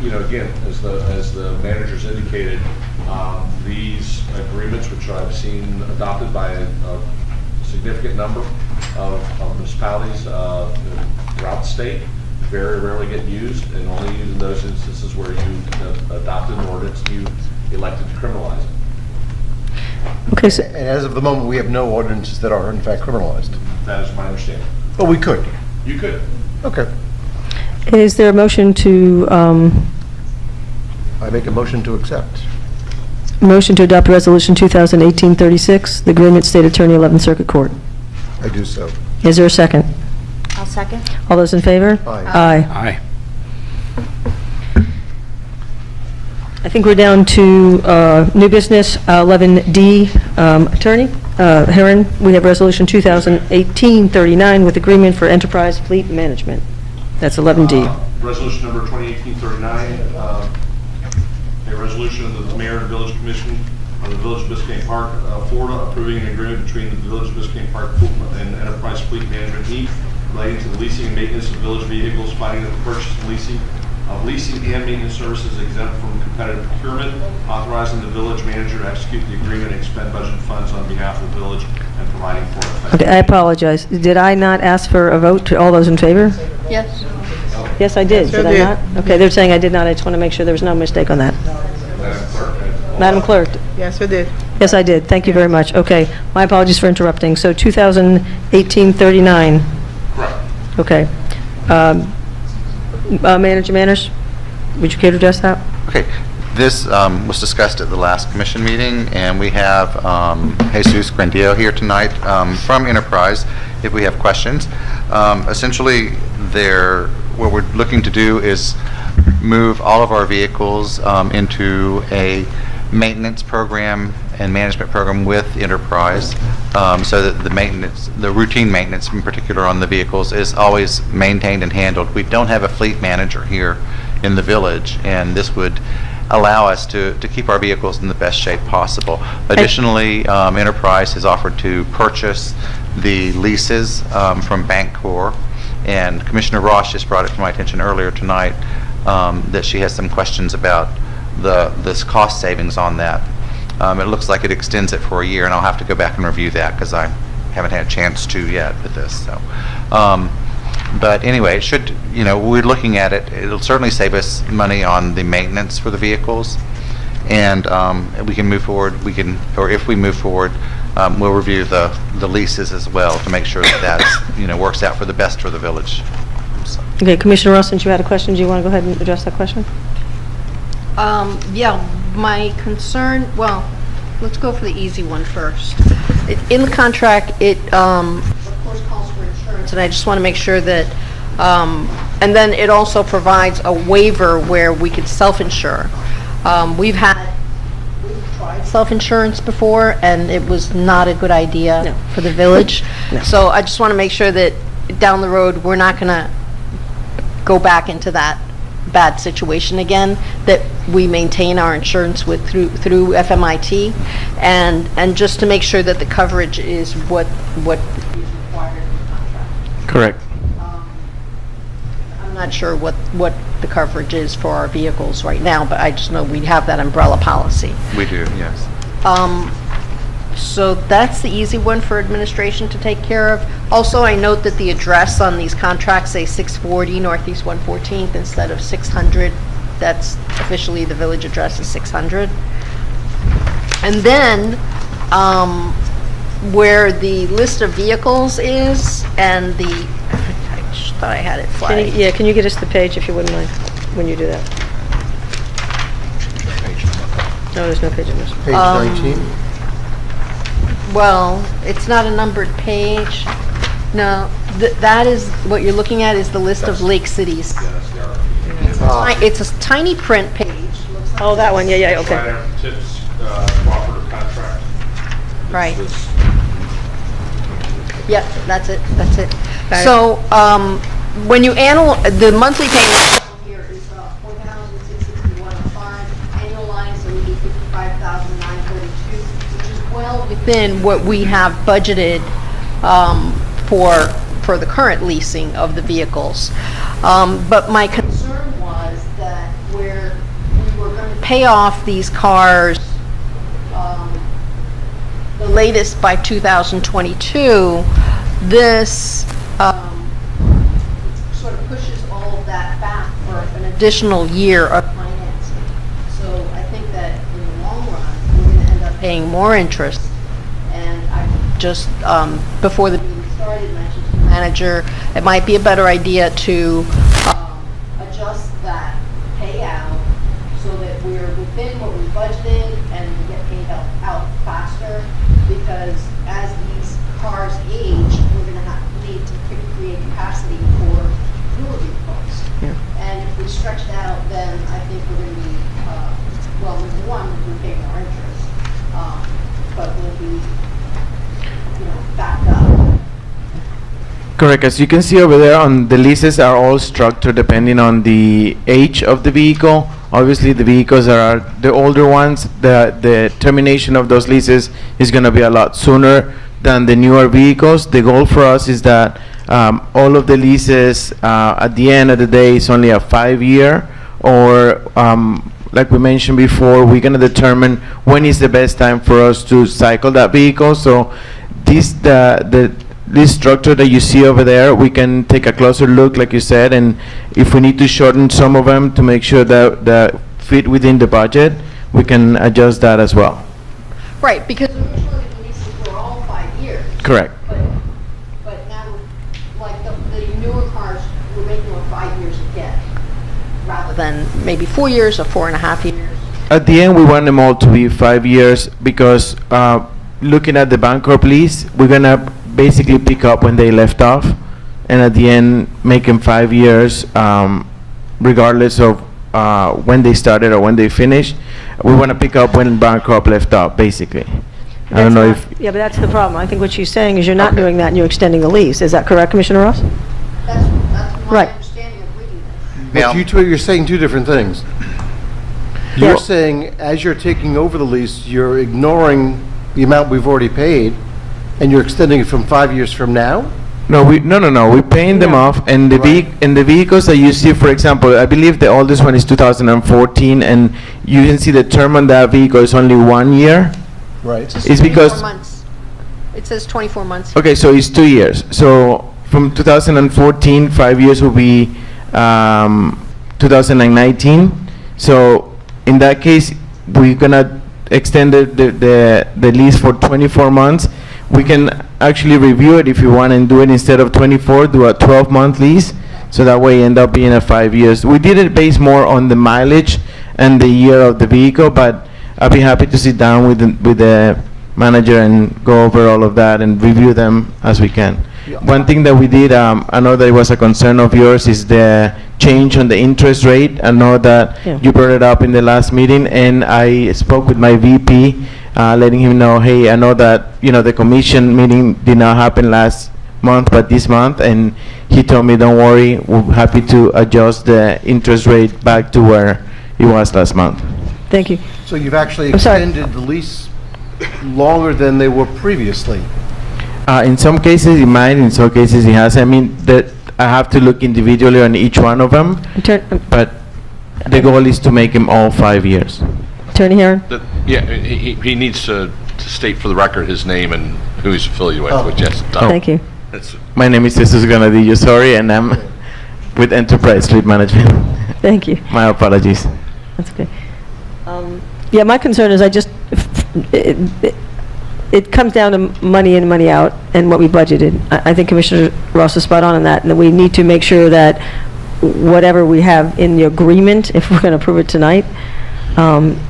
Speaker 20: again, as the managers indicated, these agreements, which I've seen adopted by a significant number of municipalities throughout the state, very rarely get used, and only used in those instances where you adopted an ordinance and you elected to criminalize it.
Speaker 1: Okay, so,
Speaker 8: And as of the moment, we have no ordinances that are in fact criminalized.
Speaker 20: That is my understanding.
Speaker 8: But we could.
Speaker 20: You could.
Speaker 8: Okay.
Speaker 1: is there a motion to,
Speaker 8: I make a motion to accept.
Speaker 1: motion to adopt Resolution 2018-36, the agreement State Attorney, 11th Circuit Court?
Speaker 8: I do so.
Speaker 1: Is there a second?
Speaker 4: I'll second.
Speaker 1: All those in favor?
Speaker 8: Aye.
Speaker 1: Aye.
Speaker 3: Aye.
Speaker 1: I think we're down to new business, 11D, Attorney Herron. We have Resolution 2018-39 with agreement for enterprise fleet management. That's 11D.
Speaker 20: Resolution number 2018-39, a resolution of the Mayor and Village Commission of the Village of Biscayne Park, Florida, approving an agreement between the Village of Biscayne Park and Enterprise Fleet Management, Inc., relating to the leasing and maintenance of village vehicles, finding that the purchase and leasing and maintenance services exempt from competitive procurement, authorizing the village manager to execute the agreement and expend budget funds on behalf of the village, and providing for effective.
Speaker 1: Okay, I apologize. Did I not ask for a vote? To all those in favor?
Speaker 13: Yes.
Speaker 1: Yes, I did. Did I not? Okay, they're saying I did not. I just want to make sure there was no mistake on that. Madam Clerk?
Speaker 2: Yes, we did.
Speaker 1: Yes, I did. Thank you very much. Okay, my apologies for interrupting. So 2018-39.
Speaker 20: Correct.
Speaker 1: Okay. Manager Manners, would you care to address that?
Speaker 5: Okay, this was discussed at the last commission meeting, and we have Jesus Grandillo here tonight from Enterprise, if we have questions. Essentially, what we're looking to do is move all of our vehicles into a maintenance program and management program with Enterprise, so that the routine maintenance in particular on the vehicles is always maintained and handled. We don't have a fleet manager here in the village, and this would allow us to keep our vehicles in the best shape possible. Additionally, Enterprise has offered to purchase the leases from Bancorp, and Commissioner Ross just brought it to my attention earlier tonight that she has some questions about this cost savings on that. It looks like it extends it for a year, and I'll have to go back and review that because I haven't had a chance to yet with this. So, but anyway, it should, we're looking at it. It'll certainly save us money on the maintenance for the vehicles, and we can move forward. If we move forward, we'll review the leases as well to make sure that that's works out for the best for the village. So.
Speaker 1: Okay, Commissioner Ross, since you had a question, do you want to go ahead and address that question?
Speaker 13: Yeah, my concern, well, let's go for the easy one first. In the contract, it, of course, calls for insurance, and I just want to make sure that, and then it also provides a waiver where we could self-insure. We've tried self-insurance before, and it was not a good idea for the village.
Speaker 1: No.
Speaker 13: So I just want to make sure that down the road, we're not going to go back into that bad situation again, that we maintain our insurance with through FMIT, and just to make sure that the coverage is what is required in the contract.
Speaker 9: Correct.
Speaker 13: I'm not sure what the coverage is for our vehicles right now, but I just know we have that umbrella policy.
Speaker 5: We do, yes.
Speaker 13: So that's the easy one for administration to take care of. Also, I note that the address on these contracts say 640 Northeast 114th instead of 600. That's officially the village address is 600. And then where the list of vehicles is and the, I just thought I had it flagged.
Speaker 1: Can you get us the page if you wouldn't mind when you do that? No, there's no page in this.
Speaker 8: Page 19.
Speaker 13: Well, it's not a numbered page. No, that is, what you're looking at is the list of lake cities. It's a tiny print page.
Speaker 1: Oh, that one, yeah, okay.
Speaker 20: Right after TIP's cooperative contract.
Speaker 13: Right.
Speaker 20: This-
Speaker 13: Yep, that's it.
Speaker 1: Got it.
Speaker 13: So, when you the monthly payment here is $4,661.05, annualized it would be $55,932, which is well within what we have budgeted for the current leasing of the vehicles. But my concern was that where we were going to pay off these cars the latest by 2022, this sort of pushes all of that back for an additional year of financing. So I think that in the long run, we're going to end up paying more interest. And I just, before the meeting started, mentioned to the manager, it might be a better idea to adjust that payout so that we're within what we budgeted and we get paid out faster, because as these cars age, we're going to need to create capacity for newer vehicles. And if we stretch it out, then I think we're going to be, well, number one, we'll pay more interest, but we'll be, backed up.
Speaker 21: Correct. As you can see over there, on the leases are all structured depending on the age of the vehicle. Obviously, the vehicles are the older ones. The termination of those leases is going to be a lot sooner than the newer vehicles. The goal for us is that all of the leases at the end of the day is only a 5-year, or like we mentioned before, we're going to determine when is the best time for us to cycle that vehicle. So this structure that you see over there, we can take a closer look, like you said, and if we need to shorten some of them to make sure that fit within the budget, we can adjust that as well.
Speaker 13: Right, because originally the leases were all 5 years.
Speaker 21: Correct.
Speaker 13: But now, like the newer cars, we're making them 5 years again, rather than maybe 4 years or 4.5 years.
Speaker 21: At the end, we want them all to be 5 years because looking at the Bancorp lease, we're going to basically pick up when they left off, and at the end make them 5 years, regardless of when they started or when they finished. We want to pick up when Bancorp left off, basically. I don't know if...
Speaker 1: Yeah, but that's the problem. I think what she's saying is you're not doing that and you're extending the lease. Is that correct, Commissioner Ross?
Speaker 13: That's my
Speaker 1: Right.
Speaker 13: understanding of reading this.
Speaker 8: But you're saying two different things. You're saying, as you're taking over the lease, you're ignoring the amount we've already paid, and you're extending it from 5 years from now?
Speaker 21: No, we're paying them off, and the vehicles that you see, for example, I believe the oldest one is 2014, and you can see the term on that vehicle is only 1 year.
Speaker 8: Right.
Speaker 21: It's because...
Speaker 13: 24 months. It says 24 months.
Speaker 21: Okay, so it's 2 years. So from 2014, 5 years will be 2019. So in that case, we're gonna extend the lease for 24 months. We can actually review it if you want and do it instead of 24, do a 12-month lease. So that way end up being a 5 years. We did it based more on the mileage and the year of the vehicle, but I'll be happy to sit down with the manager and go over all of that and review them as we can. One thing that we did, I know that it was a concern of yours, is the change on the interest rate. I know that you brought it up in the last meeting, and I spoke with my VP, letting him know, hey, I know that the commission meeting did not happen last month, but this month, and he told me, don't worry, we're happy to adjust the interest rate back to where it was last month.
Speaker 1: Thank you.
Speaker 8: So you've actually extended the lease longer than they were previously?
Speaker 21: In some cases it might, in some cases it has. I mean, I have to look individually on each one of them, but the goal is to make them all 5 years.
Speaker 1: Attorney Herron?
Speaker 20: Yeah, he needs to state for the record his name and who he's affiliated with Jess.
Speaker 1: Thank you.
Speaker 21: My name is Jesus Granadillo, sorry, and I'm with Enterprise Fleet Management.
Speaker 1: Thank you.
Speaker 21: My apologies.
Speaker 1: That's okay. Yeah, my concern is it comes down to money in, money out, and what we budgeted. I think Commissioner Ross is spot on that, and that we need to make sure that whatever we have in the agreement, if we're going to approve it tonight,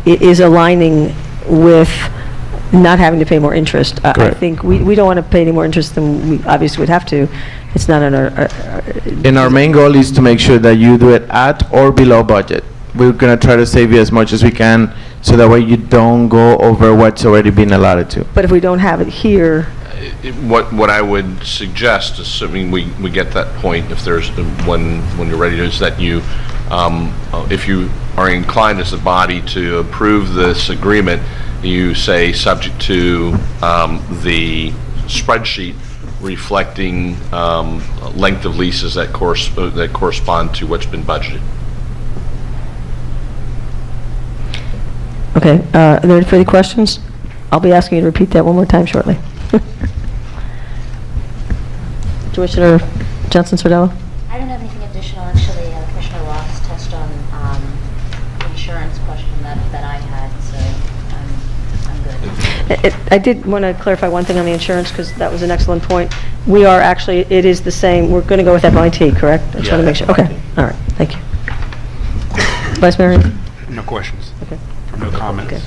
Speaker 1: it is aligning with not having to pay more interest. I think we don't want to pay any more interest than we obviously would have to. It's not in our...
Speaker 21: And our main goal is to make sure that you do it at or below budget. We're going to try to save you as much as we can, so that way you don't go over what's already been allotted to.
Speaker 1: But if we don't have it here...
Speaker 20: What I would suggest, assuming we get that point, if there's when you're ready, is that you, if you are inclined as a body to approve this agreement, you say subject to the spreadsheet reflecting length of leases that correspond to what's been budgeted.
Speaker 1: Okay, are there any further questions? I'll be asking you to repeat that one more time shortly. Commissioner Johnson-Sardello?
Speaker 4: I don't have anything additional. Actually, Commissioner Ross touched on the insurance question that I had, so I'm good.
Speaker 1: I did want to clarify one thing on the insurance, because that was an excellent point. We are actually, it is the same, we're going to go with MIT, correct? I just want to make sure. Okay, all right, thank you. Vice Mayor?
Speaker 3: No questions.
Speaker 1: Okay.
Speaker 3: No comments.
Speaker 1: Okay.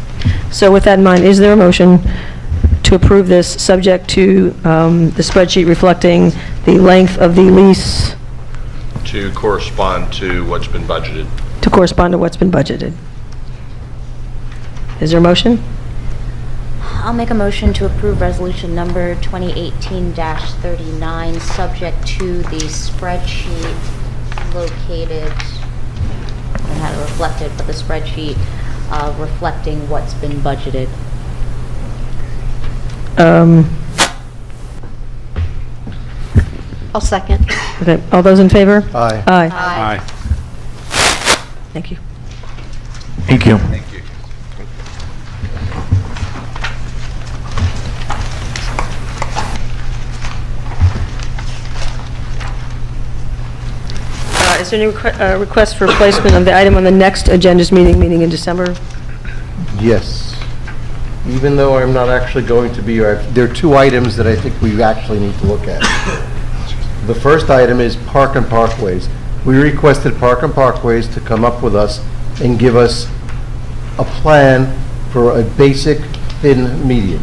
Speaker 1: So with that in mind, is there a motion to approve this, subject to the spreadsheet reflecting the length of the lease
Speaker 20: To correspond to what's been budgeted.
Speaker 1: to correspond to what's been budgeted? Is there a motion?
Speaker 4: I'll make a motion to approve resolution number 2018-39, subject to the spreadsheet located, I had it reflected, but the spreadsheet reflecting what's been budgeted.
Speaker 13: I'll second.
Speaker 1: Okay, all those in favor?
Speaker 8: Aye.
Speaker 1: Aye.
Speaker 3: Aye.
Speaker 1: Thank you.
Speaker 21: Thank you.
Speaker 20: Thank you.
Speaker 1: Is there any request for placement of the item on the next agenda's meeting in December?
Speaker 8: Yes. Even though I'm not actually going to be, there are two items that I think we actually need to look at. The first item is Park and Parkways. We requested Park and Parkways to come up with us and give us a plan for a basic thin median.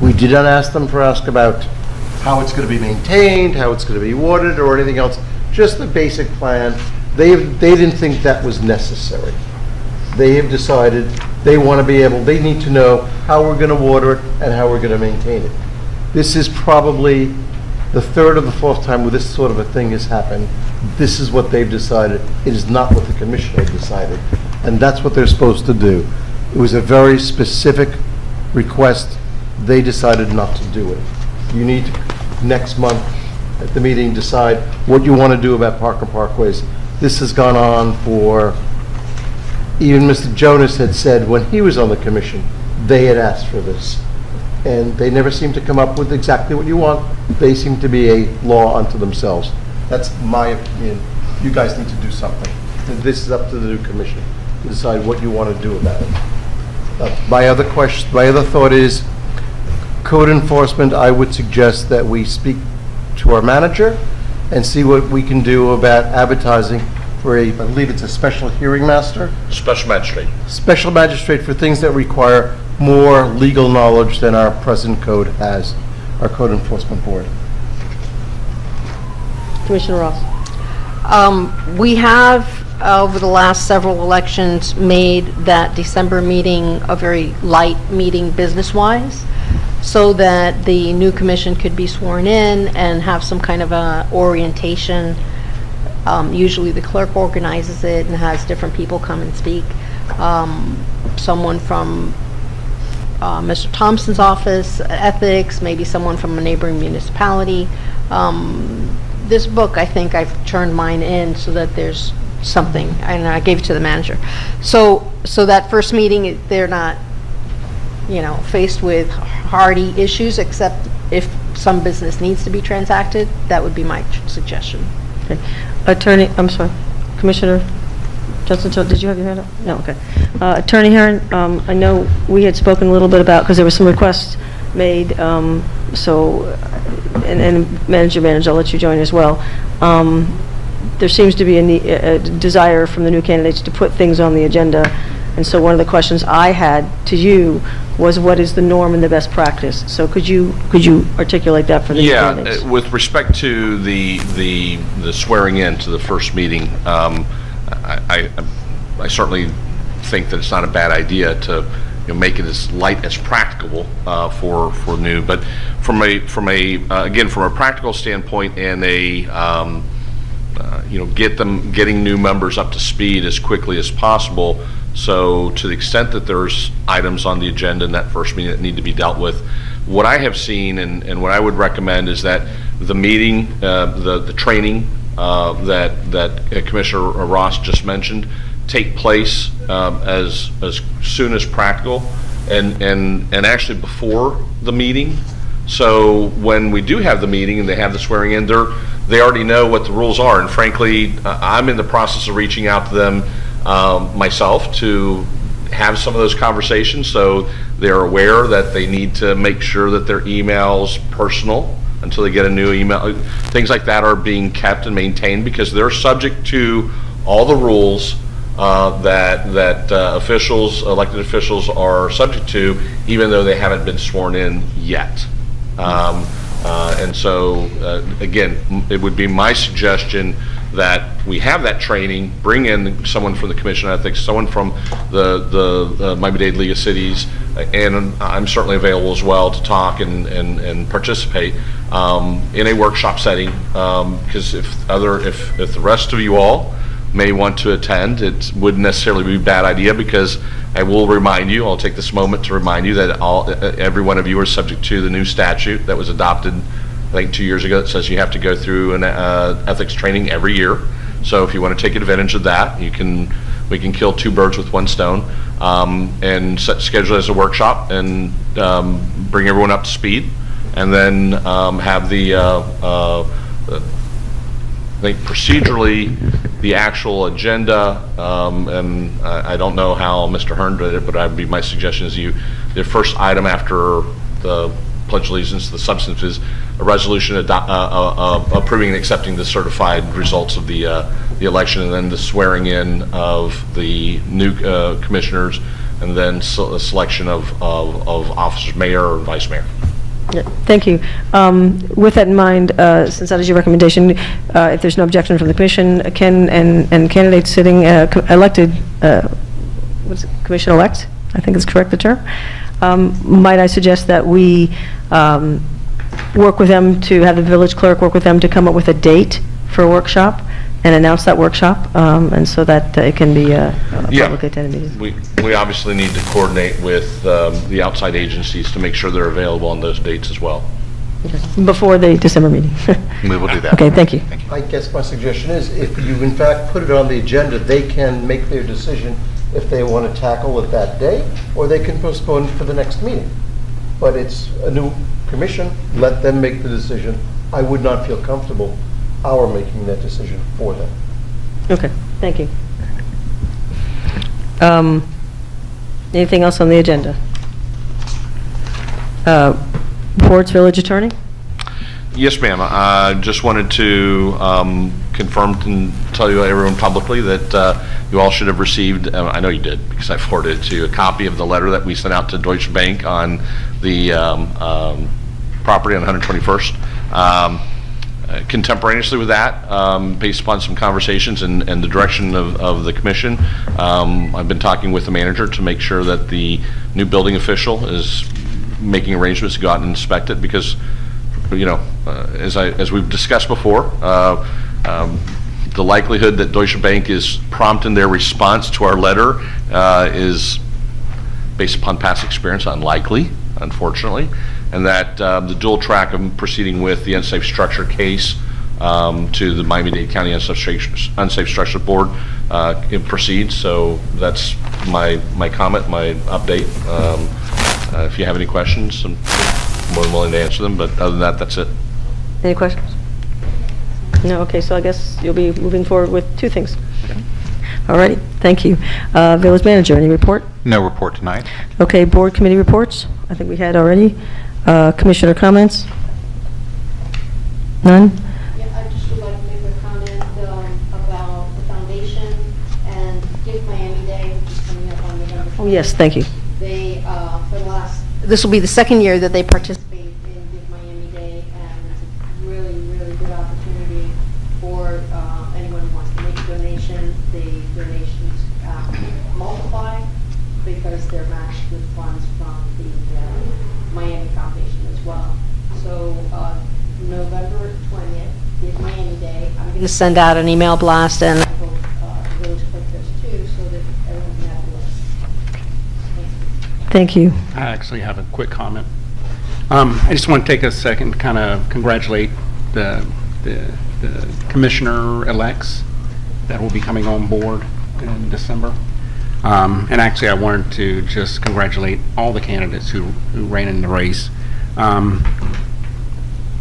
Speaker 8: We did not ask them about how it's going to be maintained, how it's going to be watered, or anything else. Just the basic plan. They didn't think that was necessary. They have decided they want to be able, they need to know how we're going to water it and how we're going to maintain it. This is probably the third or the fourth time where this sort of a thing has happened. This is what they've decided. It is not what the commissioner decided. And that's what they're supposed to do. It was a very specific request. They decided not to do it. You need to, next month at the meeting, decide what you want to do about Park and Parkways. This has gone on for, even Mr. Jonas had said when he was on the commission, they had asked for this. And they never seem to come up with exactly what you want. They seem to be a law unto themselves. That's my opinion. You guys need to do something. This is up to the new commission to decide what you want to do about it. My other thought is code enforcement. I would suggest that we speak to our manager and see what we can do about advertising for I believe it's a special hearing master?
Speaker 20: Special magistrate.
Speaker 8: Special magistrate for things that require more legal knowledge than our present code has, our code enforcement board.
Speaker 1: Commissioner Ross?
Speaker 13: We have, over the last several elections, made that December meeting a very light meeting business-wise, so that the new commission could be sworn in and have some kind of a orientation. Usually the clerk organizes it and has different people come and speak. Someone from Mr. Thompson's office, ethics, maybe someone from a neighboring municipality. This book, I think I've turned mine in so that there's something, and I gave it to the manager. So that first meeting, they're not, faced with hardy issues, except if some business needs to be transacted. That would be my suggestion.
Speaker 1: Okay. Attorney, I'm sorry, Commissioner Johnson, did you have your hand up? No, okay. Attorney Herron, I know we had spoken a little bit about, because there were some requests made, and Manager, I'll let you join as well. There seems to be a desire from the new candidates to put things on the agenda, and so one of the questions I had to you was, what is the norm and the best practice? So could you articulate that for the new candidates?
Speaker 20: With respect to the swearing in to the first meeting, I certainly think that it's not a bad idea to make it as light as practicable for new. But from a practical standpoint and getting new members up to speed as quickly as possible. So to the extent that there's items on the agenda in that first meeting that need to be dealt with, what I have seen and what I would recommend is that the meeting, the training that Commissioner Ross just mentioned, take place as soon as practical and actually before the meeting. So when we do have the meeting and they have the swearing in, they already know what the rules are. And frankly, I'm in the process of reaching out to them myself to have some of those conversations, so They're aware that they need to make sure that their email's personal until they get a new email. Things like that are being kept and maintained because they're subject to all the rules that officials, elected officials, are subject to, even though they haven't been sworn in yet. And so, again, it would be my suggestion that we have that training, bring in someone from the Commission on Ethics, someone from the Miami-Dade League of Cities, and I'm certainly available as well to talk and participate in a workshop setting, because if the rest of you all may want to attend, it wouldn't necessarily be a bad idea, because I will remind you, I'll take this moment to remind you that every one of you are subject to the new statute that was adopted, I think 2 years ago, that says you have to go through an ethics training every year. So if you want to take advantage of that, we can kill two birds with one stone, and schedule it as a workshop and bring everyone up to speed, and then have I think procedurally, the actual agenda, and I don't know how Mr. Hearn did it, but my suggestion is the first item after the Pledge of Allegiance, the substance is a resolution approving and accepting the certified results of the election, and then the swearing in of the new commissioners, and then a selection of officers, mayor or vice mayor.
Speaker 1: Yeah, thank you. With that in mind, since that is your recommendation, if there's no objection from the commission, Ken and candidates sitting elected, what's it, commission-elect, I think is correct the term, might I suggest that we work with them to have the village clerk work with them to come up with a date for a workshop and announce that workshop, and so that it can be a publicly attended meeting.
Speaker 20: We obviously need to coordinate with the outside agencies to make sure they're available on those dates as well.
Speaker 1: Okay. Before the December meeting.
Speaker 5: We will do that.
Speaker 1: Okay, thank you.
Speaker 8: I guess my suggestion is, if you in fact put it on the agenda, they can make their decision if they want to tackle it that day, or they can postpone for the next meeting. But it's a new commission, let them make the decision. I would not feel comfortable our making that decision for them.
Speaker 1: Okay, thank you. Anything else on the agenda? Reports, village attorney?
Speaker 20: Yes, ma'am. I just wanted to confirm and tell you, everyone publicly, that you all should have received, I know you did because I forwarded it to you, a copy of the letter that we sent out to Deutsche Bank on the property on 121st. Contemporaneously with that, based upon some conversations and the direction of the commission, I've been talking with the manager to make sure that the new building official is making arrangements to go out and inspect it, because, you know, as we've discussed before, the likelihood that Deutsche Bank is prompt in their response to our letter is, based upon past experience, unlikely, unfortunately, and that the dual track of proceeding with the unsafe structure case to the Miami-Dade County Unsafe Structure Board it proceeds. So that's my comment, my update. If you have any questions, I'm more than willing to answer them, but other than that, that's it.
Speaker 1: Any questions? No, okay, so I guess you'll be moving forward with two things. All righty, thank you. Village manager, any report?
Speaker 5: No report tonight.
Speaker 1: Okay, board committee reports, I think we had already. Commissioner comments? None?
Speaker 7: Yeah, I just would like to make a comment about the foundation and Give Miami Day, which is coming up on November 20th.
Speaker 1: Oh, yes, thank you.
Speaker 7: They, for the last, this will be the second year that they participate in Give Miami Day, and it's a really, really good opportunity for anyone who wants to make a donation. The donations multiply because they're matched with funds from the Miami Foundation as well. So November 20th, Give Miami Day. I'm going to send out an email blast, and I hope the village clerk does too, so that everyone can have a list.
Speaker 1: Thank you.
Speaker 3: I actually have a quick comment. I just want to take a second to kind of congratulate the commissioner-elects that will be coming on board in December. And actually, I wanted to just congratulate all the candidates who ran in the race.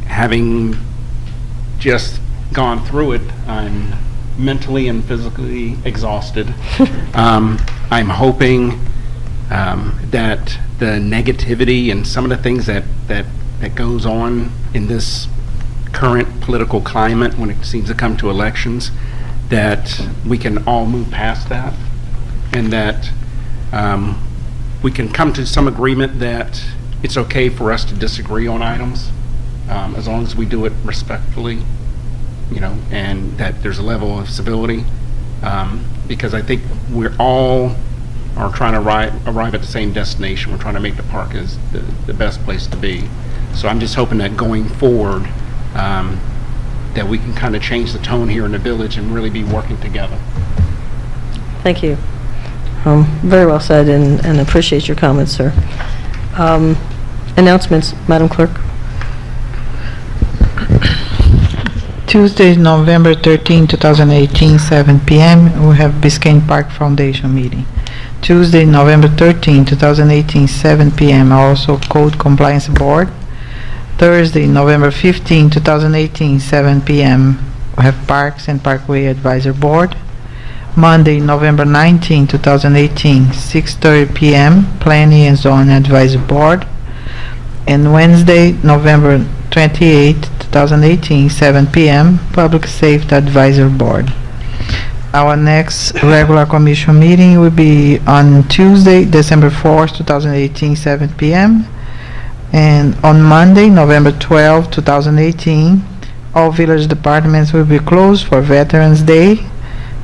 Speaker 3: Having just gone through it, I'm mentally and physically exhausted. I'm hoping that the negativity and some of the things that goes on in this current political climate when it seems to come to elections, that we can all move past that, and that we can come to some agreement that it's okay for us to disagree on items, as long as we do it respectfully, and that there's a level of civility, because I think we're all are trying to arrive at the same destination. We're trying to make the park as the best place to be. So I'm just hoping that going forward, that we can kind of change the tone here in the village and really be working together.
Speaker 1: Thank you. Very well said, and appreciate your comments, sir. Announcements, Madam Clerk.
Speaker 2: Tuesday, November 13, 2018, 7 p.m., we have Biscayne Park Foundation meeting. Tuesday, November 13, 2018, 7 p.m., also Code Compliance Board. Thursday, November 15, 2018, 7 p.m., we have Parks and Parkway Advisor Board. Monday, November 19, 2018, 6:30 p.m., Planning and Zoning Advisor Board. And Wednesday, November 28, 2018, 7 p.m., Public Safety Advisor Board. Our next regular commission meeting will be on Tuesday, December 4th, 2018, 7 p.m. And on Monday, November 12, 2018, all village departments will be closed for Veterans Day.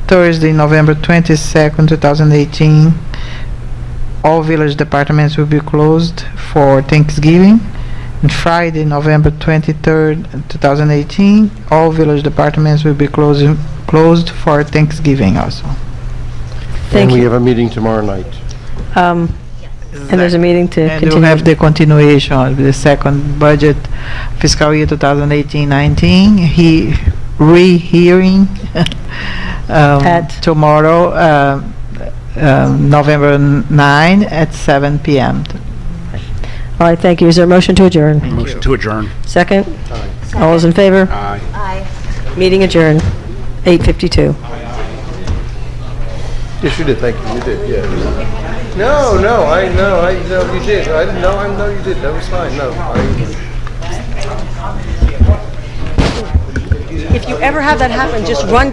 Speaker 2: Thursday, November 22nd, 2018, all village departments will be closed for Thanksgiving. And Friday, November 23rd, 2018, all village departments will be closed for Thanksgiving also.
Speaker 8: And we have a meeting tomorrow night.
Speaker 1: And there's a meeting to
Speaker 2: And
Speaker 1: continue.
Speaker 2: we'll have the continuation of the second budget fiscal year 2018-19, rehearing tomorrow, November 9 at 7 p.m.
Speaker 1: All right, thank you. Is there a motion to adjourn?
Speaker 3: Motion to adjourn.
Speaker 1: Second? All those in favor?
Speaker 3: Aye.
Speaker 4: Aye.
Speaker 1: Meeting adjourned, 8:52.
Speaker 8: Yes, you did, thank you, you did, yeah. No, you did, I know you did, that was fine, no.
Speaker 1: If you ever have that happen, just run